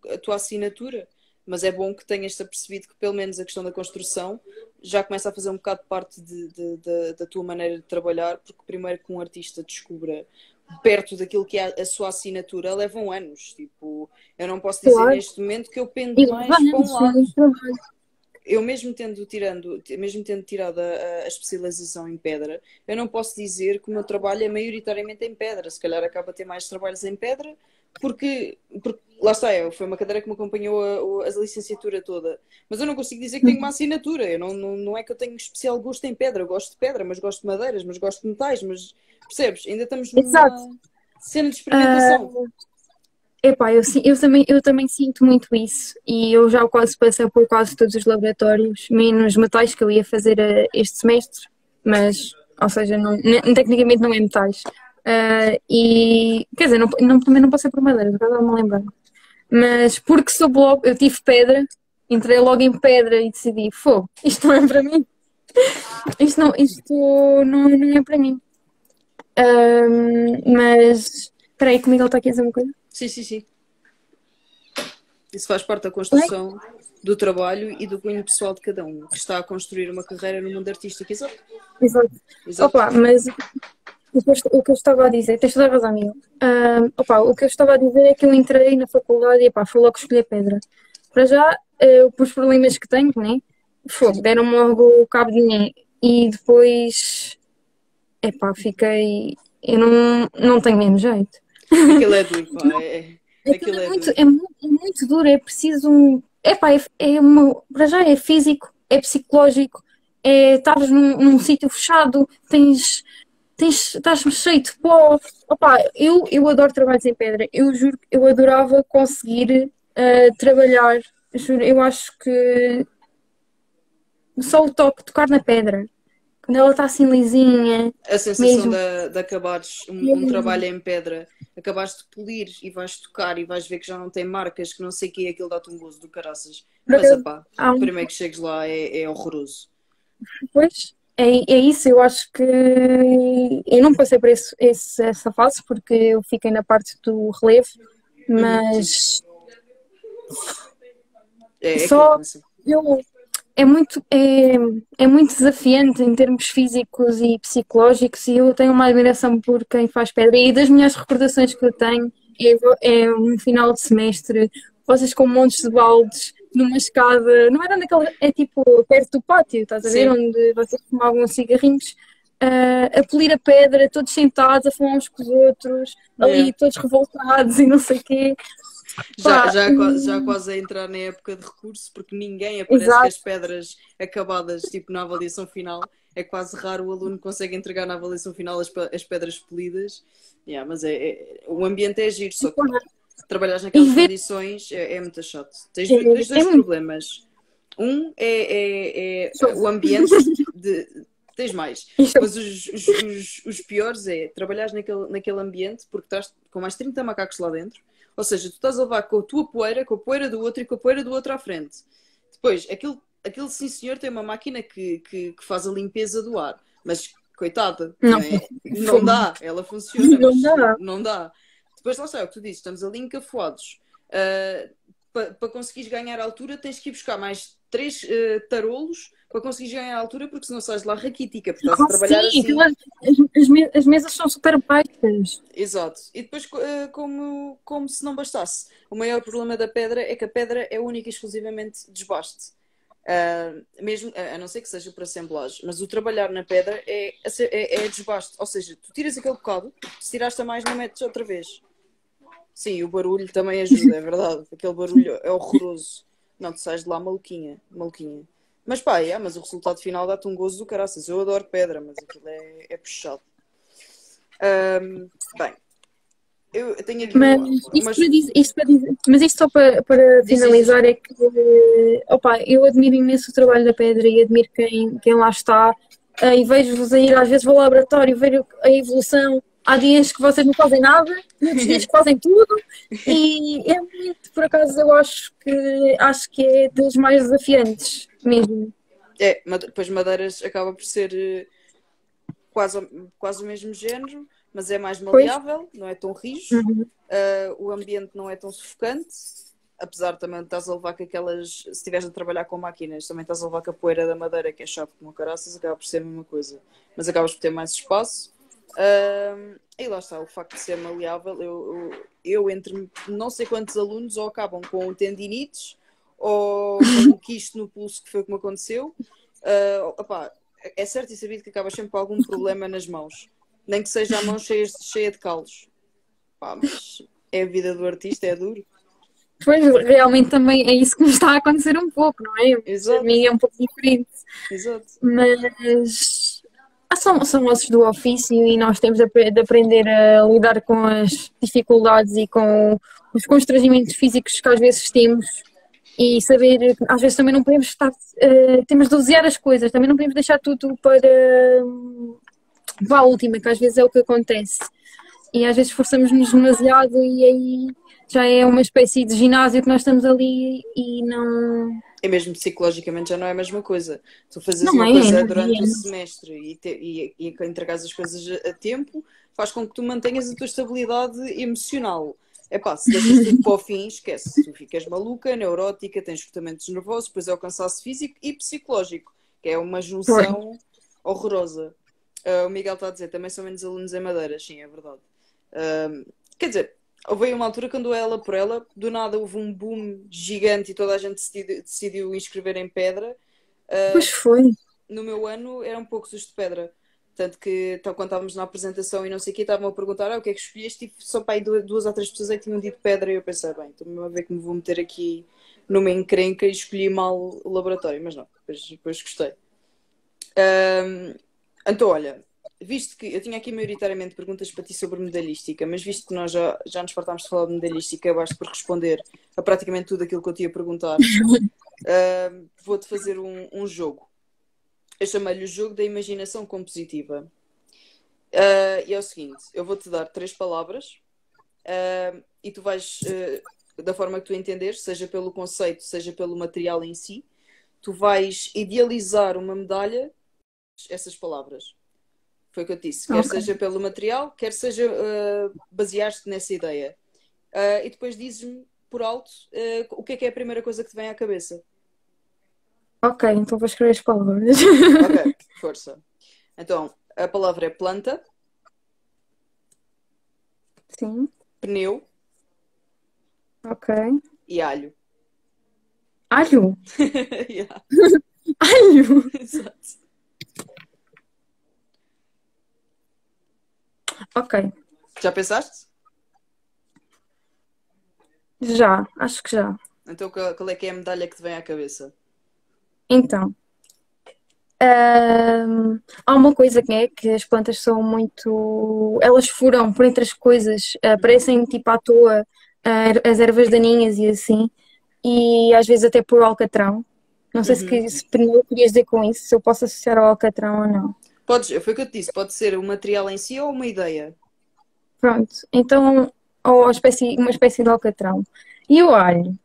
a tua assinatura. Mas é bom que tenhas apercebido que pelo menos a questão da construção já começa a fazer um bocado parte da tua maneira de trabalhar, porque primeiro que um artista descubra perto daquilo que é a sua assinatura, levam anos. Tipo, eu não posso dizer Claro. neste momento que eu pendo E mais para um lado. trabalho. Eu mesmo tendo tirado a especialização em pedra, eu não posso dizer que o meu trabalho é maioritariamente em pedra. Se calhar acaba a ter mais trabalhos em pedra, porque lá está, foi uma cadeira que me acompanhou a licenciatura toda. Mas eu não consigo dizer que tenho uma assinatura. Eu não é que eu tenho especial gosto em pedra. Eu gosto de pedra, mas gosto de madeiras, mas gosto de metais. Mas percebes? Ainda estamos numa Exato. cena de experimentação. Epá, eu também sinto muito isso, e eu já quase passei por quase todos os laboratórios, menos metais que eu ia fazer este semestre, mas, ou seja, tecnicamente não é metais. E, quer dizer, também não passei por madeiras, agora não me lembro. Mas porque soube logo, eu tive pedra, entrei logo em pedra e decidi, fogo, isto não é para mim. Isto não é para mim. Mas, espera aí, que o Miguel está aqui a dizer uma coisa. Sim, sim, sim. Isso faz parte da construção do trabalho e do cunho pessoal de cada um, que está a construir uma carreira no mundo artístico. Exato. Exato. Opa, mas o que eu estava a dizer, tens toda a razão, amigo. O que eu estava a dizer é que eu entrei na faculdade e fui logo escolher pedra. Para já, os problemas que tenho, né? Deram-me logo cabo de mim. E depois, fiquei. Eu não tenho mesmo jeito. Aquilo é duro, pá. Aquilo é duro. É muito duro, é preciso. Para já é físico, é psicológico, estás num sítio fechado, estás cheio de pó. Opa, eu adoro trabalhos em pedra, eu juro que eu adorava conseguir trabalhar, juro, eu acho que só o tocar na pedra, quando ela está assim lisinha. A sensação de acabares um trabalho em pedra, acabares de polir e vais tocar e vais ver que já não tem marcas, que não sei o que é, aquilo dá-te um gozo do caraças. Mas primeiro que chegues lá é horroroso. Pois, é isso, eu acho que eu não passei por essa fase porque eu fiquei na parte do relevo, mas só é muito desafiante em termos físicos e psicológicos, e eu tenho uma admiração por quem faz pedra. E das minhas recordações que eu tenho é um final de semestre, vocês com montes de baldes numa escada, não era naquela, é tipo perto do pátio, estás a ver? Sim. Onde vocês fumavam cigarrinhos, a polir a pedra, todos sentados a falar uns com os outros, ali todos revoltados e não sei o quê. Já quase a entrar na época de recurso, porque ninguém aparece com as pedras acabadas, tipo na avaliação final. É quase raro o aluno consegue entregar na avaliação final as pedras polidas. Mas o ambiente é giro, só que trabalhar naquelas condições é muito chato. Tens dois problemas. Um é o ambiente tens mais. Isto- Mas os piores é trabalhares naquele ambiente porque estás com mais 30 macacos lá dentro. Ou seja, tu estás a levar com a tua poeira, com a poeira do outro e com a poeira do outro à frente. Depois, aquele sim senhor tem uma máquina que faz a limpeza do ar. Mas, coitada, Não, não dá. Ela funciona, Não mas dá. não dá. Depois, lá está, é o que tu dizes, estamos ali encafuados. Para conseguires ganhar a altura, tens que ir buscar mais 3 tarolos para conseguires ganhar a altura, porque senão sais de lá raquítica, porque estás a trabalhar sim, assim. as mesas são super baixas. Exato. E depois, como se não bastasse, o maior problema da pedra é que a pedra é única e exclusivamente desbaste. Mesmo, a não ser que seja para assemblagem, mas o trabalhar na pedra é desbaste. Ou seja, tu tiras aquele bocado, se tiraste a mais, não metes outra vez. Sim, o barulho também ajuda, é verdade. Aquele barulho é horroroso. Não, tu sais de lá maluquinha, maluquinha. Mas pá, mas o resultado final dá-te um gozo do caraças. Eu adoro pedra, mas aquilo é puxado. Bem, eu tenho aqui Mas isto só para Diz, finalizar é que opa, eu admiro imenso o trabalho da pedra e admiro quem lá está e vejo-vos a ir às vezes ao laboratório ver a evolução. Há dias que vocês não fazem nada, muitos dias que fazem tudo e é muito, por acaso, eu acho que é das mais desafiantes mesmo. Depois Madeiras acaba por ser quase o mesmo género, mas é mais maleável, não é tão rijo, o ambiente não é tão sufocante, apesar também de estás a levar com aquelas, se estiveres a trabalhar com máquinas, também estás a levar com a poeira da madeira, que é chato como caraças, acaba por ser a mesma coisa, mas acabas por ter mais espaço. E lá está, o facto de ser maleável, eu entre não sei quantos alunos ou acabam com tendinites ou com um quisto no pulso, que foi o que me aconteceu. Opá, é certo e sabido que acabas sempre com algum problema nas mãos, nem que seja a mão cheia de calos. Pá, mas é a vida do artista, é duro. Pois, realmente também é isso que me está a acontecer um pouco, não é? Exato. A mim é um pouco diferente. Exato. Mas são ossos do ofício e nós temos de aprender a lidar com as dificuldades e com os constrangimentos físicos que às vezes temos e saber que às vezes também não podemos estar, temos de dosear as coisas, também não podemos deixar tudo para a última, que às vezes é o que acontece. E às vezes forçamos-nos demasiado e aí já é uma espécie de ginásio que nós estamos ali e não... E mesmo psicologicamente já não é a mesma coisa. Tu fazes Não uma é, coisa não durante é. o semestre e entregares as coisas a tempo, faz com que tu mantenhas a tua estabilidade emocional. Epá, se deixas tudo para o fim, esquece. Tu ficas maluca, neurótica, tens esgotamentos nervosos, depois é o cansaço físico e psicológico, que é uma junção horrorosa. O Miguel está a dizer, também são menos alunos em Madeiras, sim, é verdade. Quer dizer, houve aí uma altura que andou ela por ela, do nada houve um boom gigante e toda a gente decidiu inscrever em pedra. Pois foi. No meu ano eram poucos os de pedra. Tanto que quando estávamos na apresentação e não sei o quê, estavam a perguntar o que é que escolheste, e só para aí 2 ou 3 pessoas é que tinham dito pedra, e eu pensei, bem, estou-me a ver que me vou meter aqui numa encrenca e escolhi mal o laboratório, mas não, depois gostei. Então, olha, visto que eu tinha aqui maioritariamente perguntas para ti sobre medalhística, mas visto que nós já nos fartámos de falar de medalhística, basta por responder a praticamente tudo aquilo que eu te ia perguntar, vou-te fazer um jogo. Eu chamei-lhe o jogo da imaginação compositiva. E é o seguinte, eu vou-te dar 3 palavras e tu vais, da forma que tu entenderes, seja pelo conceito, seja pelo material em si, tu vais idealizar uma medalha, essas palavras. Foi o que eu te disse. Quer seja pelo material, quer seja basear-te nessa ideia. E depois dizes-me por alto o que é a primeira coisa que te vem à cabeça. Ok, então vou escrever as palavras. Ok, força. Então, a palavra é planta, Sim, pneu ok. e alho. Alho? Yeah, Alho? exato. Ok, Já pensaste? já, acho que já. Então, qual é que é a medalha que te vem à cabeça? Então, há uma coisa que as plantas são muito... Elas furam por entre as coisas, parecem tipo à toa as ervas daninhas e assim, e às vezes até por alcatrão. Não sei se pneu querias dizer com isso, se eu posso associar ao alcatrão ou não. Foi o que eu te disse, pode ser o material em si ou uma ideia. Pronto, então, ou uma espécie de alcatrão. E eu olho,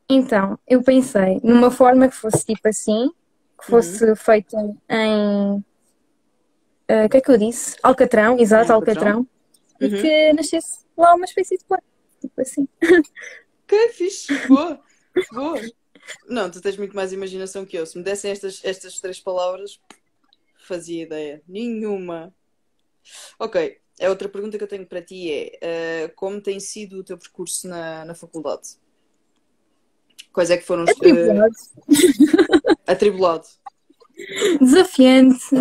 então, eu pensei numa forma que fosse tipo assim, que fosse feita em. O que é que eu disse? Alcatrão, exato, Em alcatrão. alcatrão. E que nascesse lá uma espécie de plano, tipo assim. Que fixe, boa, boa. Não, tu tens muito mais imaginação que eu. Se me dessem estas 3 palavras, fazia ideia. Nenhuma. Ok, a outra pergunta que eu tenho para ti é como tem sido o teu percurso na faculdade? Quais é que foram os... Atribulado, atribulado. desafiante,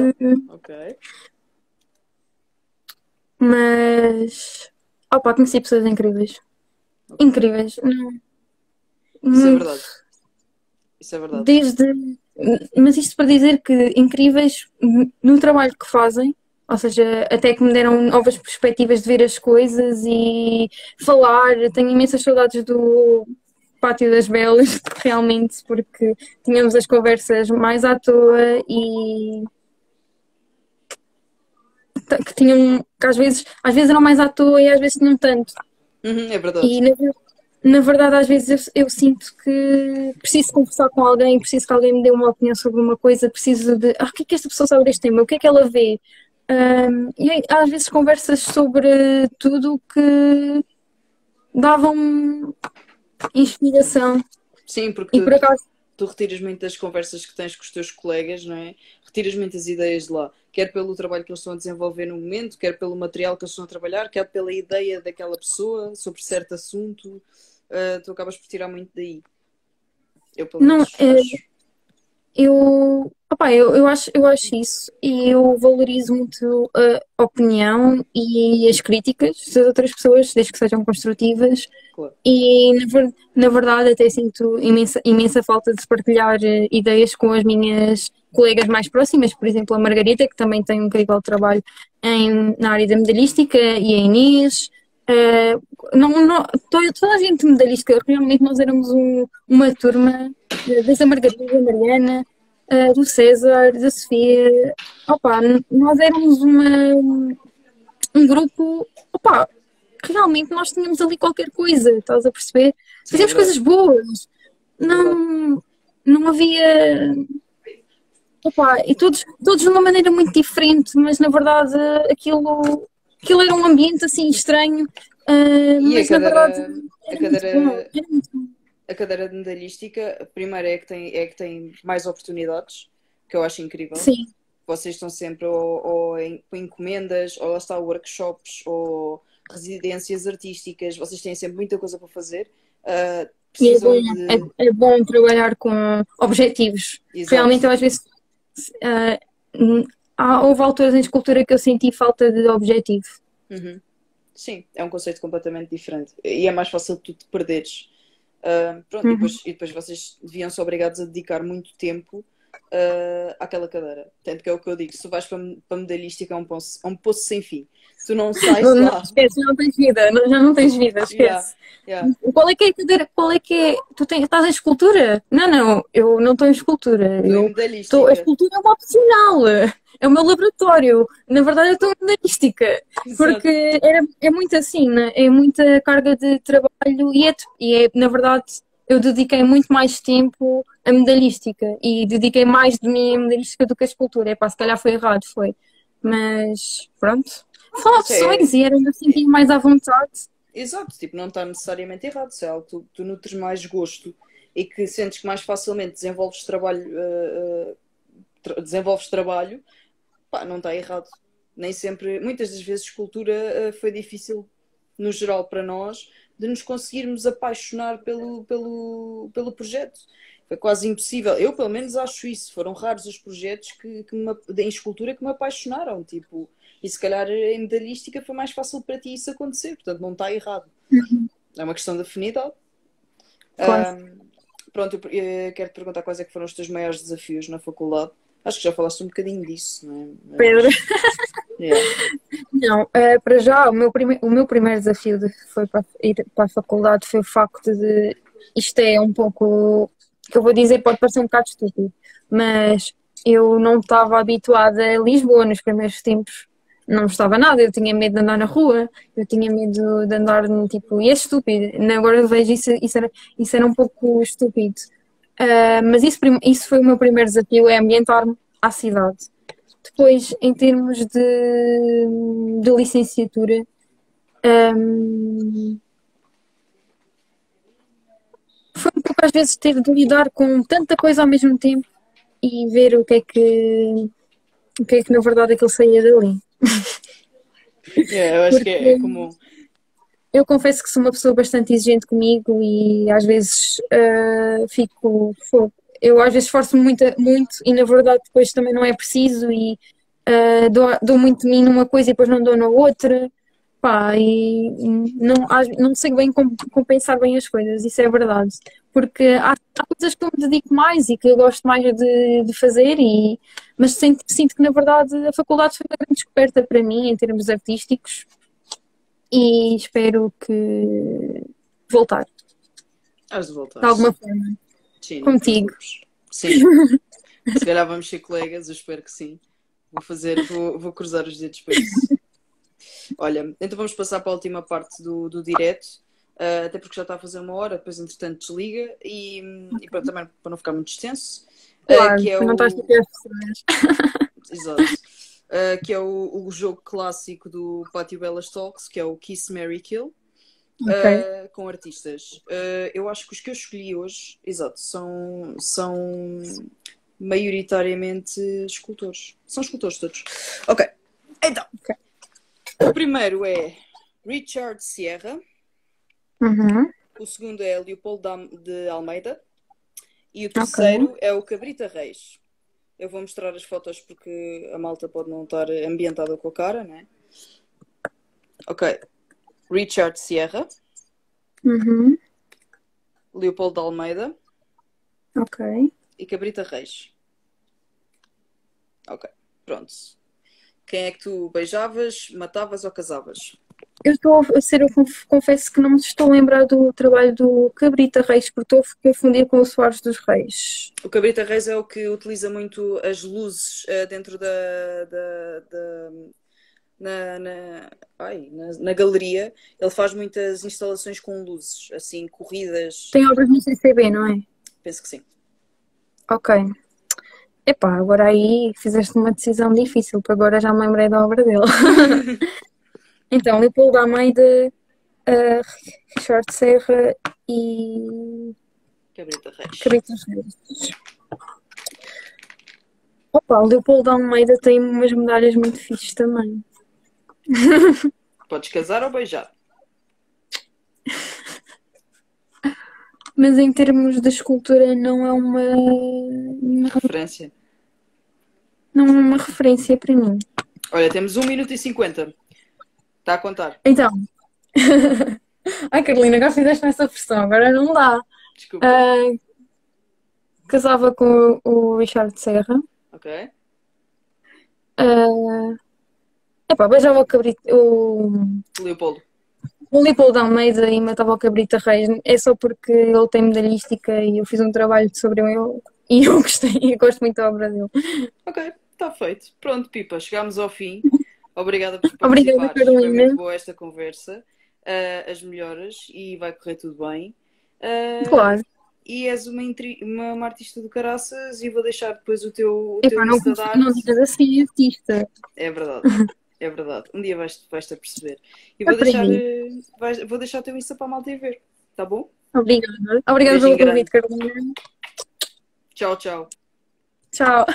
Ok. mas. Opa, conheci pessoas incríveis. Incríveis. Não. Isso é verdade. Isso é verdade. Mas isto para dizer que incríveis no trabalho que fazem, ou seja, até que me deram novas perspectivas de ver as coisas e falar. Tenho imensas saudades do Pátio das Belas, realmente, porque tínhamos as conversas mais à toa e que às vezes eram mais à toa e às vezes não tanto. É verdade. E na verdade, às vezes eu sinto que preciso conversar com alguém, preciso que alguém me dê uma opinião sobre uma coisa, preciso de o que é que esta pessoa sabe deste tema, o que é que ela vê. E às vezes conversas sobre tudo que davam inspiração. Sim, porque E por acaso, tu retiras muito das conversas que tens com os teus colegas, não é? Retiras muitas ideias de lá, quer pelo trabalho que eles estão a desenvolver no momento, quer pelo material que eles estão a trabalhar, quer pela ideia daquela pessoa sobre certo assunto. Tu acabas por tirar muito daí. Eu, pelo não, menos, acho. eu acho isso e eu valorizo muito a opinião e as críticas das outras pessoas, desde que sejam construtivas. Claro. E na verdade até sinto imensa falta de partilhar ideias com as minhas colegas mais próximas, por exemplo a Margarida, que também tem um incrível trabalho na área da medalhística, e a Inês. Toda a gente medalhística, realmente nós éramos uma turma, desde a Margarida, a Mariana, do César, da Sofia. Opa, nós éramos um grupo, opa, realmente nós tínhamos ali qualquer coisa, estás a perceber? Fazíamos coisas boas, não havia. Opa, e todos de uma maneira muito diferente, mas na verdade aquilo era um ambiente assim estranho, mas na verdade era muito bom. A cadeira de medalhística, primeiro é que tem mais oportunidades, que eu acho incrível. Sim. Vocês estão sempre ou em encomendas, ou lá está workshops, ou residências artísticas, vocês têm sempre muita coisa para fazer. E é bom trabalhar com objetivos. Exato. Realmente eu às vezes houve alturas em escultura que eu senti falta de objetivo. Sim, é um conceito completamente diferente. E é mais fácil tu te perderes. Pronto, e depois vocês deviam-se obrigados a dedicar muito tempo àquela cadeira. Tanto que é o que eu digo, se tu vais para medalhística é um poço sem fim. Tu não sais lá. Esquece, não tens vida, já não tens vida, esquece. Yeah. Qual é que é a cadeira? Qual é que é? Estás em escultura? Não, eu não estou em escultura. A escultura é um opcional. É o meu laboratório. Na verdade, eu estou em medalhística. Porque é muito assim, né? É muita carga de trabalho e na verdade, eu dediquei muito mais tempo à medalhística e dediquei mais de mim à medalhística do que à escultura. Se calhar foi errado, foi. Mas, pronto. São opções e era-me sentir mais à vontade. Exato, tipo, não está necessariamente errado. Se é algo que tu nutres mais gosto e que sentes que mais facilmente desenvolves trabalho, pá, não está errado. Nem sempre, muitas das vezes, escultura foi difícil, no geral, para nós, de nos conseguirmos apaixonar pelo projeto. Foi quase impossível. Eu, pelo menos, acho isso. Foram raros os projetos em escultura que me apaixonaram, tipo. E se calhar em medalhística foi mais fácil para ti isso acontecer, portanto não está errado. É uma questão de afinidade. Pronto, eu quero te perguntar quais é que foram os teus maiores desafios na faculdade. Acho que já falaste um bocadinho disso, não é? Pedro. Yeah. Não, para já o meu primeiro desafio foi para ir para a faculdade foi o facto de isto é um pouco, que eu vou dizer, pode parecer um bocado estúpido, mas eu não estava habituada a Lisboa nos primeiros tempos. Não estava nada, eu tinha medo de andar na rua, eu tinha medo de andar no tipo, e é estúpido, agora eu vejo isso era um pouco estúpido. Mas isso foi o meu primeiro desafio, é ambientar-me à cidade. Depois, em termos de licenciatura, foi um pouco às vezes ter de lidar com tanta coisa ao mesmo tempo e ver o que é que na verdade aquilo saía dali. Eu acho que é comum. Eu confesso que sou uma pessoa bastante exigente comigo e às vezes eu às vezes esforço-me muito e na verdade depois também não é preciso e dou muito de mim numa coisa e depois não dou na outra. Pá, e não sei bem compensar bem as coisas, isso é verdade. Porque há coisas que eu me dedico mais e que eu gosto mais de fazer, mas sinto que na verdade a faculdade foi uma grande descoberta para mim em termos artísticos e espero que voltar, Has de voltar. de alguma forma, Sim, não te contigo. preocupes. Sim. Se calhar vamos ser colegas, eu espero que sim. Vou cruzar os dedos para isso. Olha, então vamos passar para a última parte do direto, até porque já está a fazer 1 hora, depois entretanto desliga e pronto, também para não ficar muito extenso. Claro, Que é não estás a ter as pessoas. Exato. Que é o jogo clássico do Pátio Belas Talks, que é o Kiss, Marry, Kill, com artistas. Eu acho que os que eu escolhi hoje, exato, são maioritariamente escultores. São escultores todos. Ok, então. O primeiro é Richard Sierra, o segundo é Leopoldo de Almeida e o terceiro é o Cabrita Reis. Eu vou mostrar as fotos porque a malta pode não estar ambientada com a cara, né? Ok. Richard Sierra, Leopoldo de Almeida e Cabrita Reis. Ok, pronto. Quem é que tu beijavas, matavas ou casavas? Eu confesso que não me estou a lembrar do trabalho do Cabrita Reis, porque estou a confundir com o Soares dos Reis. O Cabrita Reis é o que utiliza muito as luzes dentro na galeria. Ele faz muitas instalações com luzes, assim, corridas. Tem obras no CCB, não é? Penso que sim. Ok. Epá, agora aí fizeste uma decisão difícil, porque agora já me lembrei da obra dele. Então, Leopoldo Almeida, Richard Serra e Cabrita Reis. Cabrita Reis. Opa, o Leopoldo Almeida tem umas medalhas muito fixes também. Podes casar ou beijar? Mas em termos de escultura não é uma referência. Não é uma referência para mim. Olha, temos 1 minuto e 50. Está a contar. Então. Ai, Carolina, agora fizeste essa pressão, agora não dá. Desculpa. Casava com o Richard Serra. Ok. Beijava o Leopoldo. O Leopoldo Almeida e matava o Cabrita Reis. É só porque ele tem medalhística e eu fiz um trabalho sobre ele e eu gostei, eu gosto muito da obra dele. Ok, está feito. Pronto, Pipa, chegámos ao fim. Obrigada por participar. Obrigada, Carolina. Foi muito boa esta conversa. As melhoras e vai correr tudo bem. Claro. E és uma artista do caraças e vou deixar depois o teu não digas assim, artista. É verdade. É verdade. Um dia vais-te a perceber. E vou deixar o teu Insta para a malta ver. Tá bom? Obrigada. Obrigada pelo convite, Carolina. Tchau, tchau. Tchau.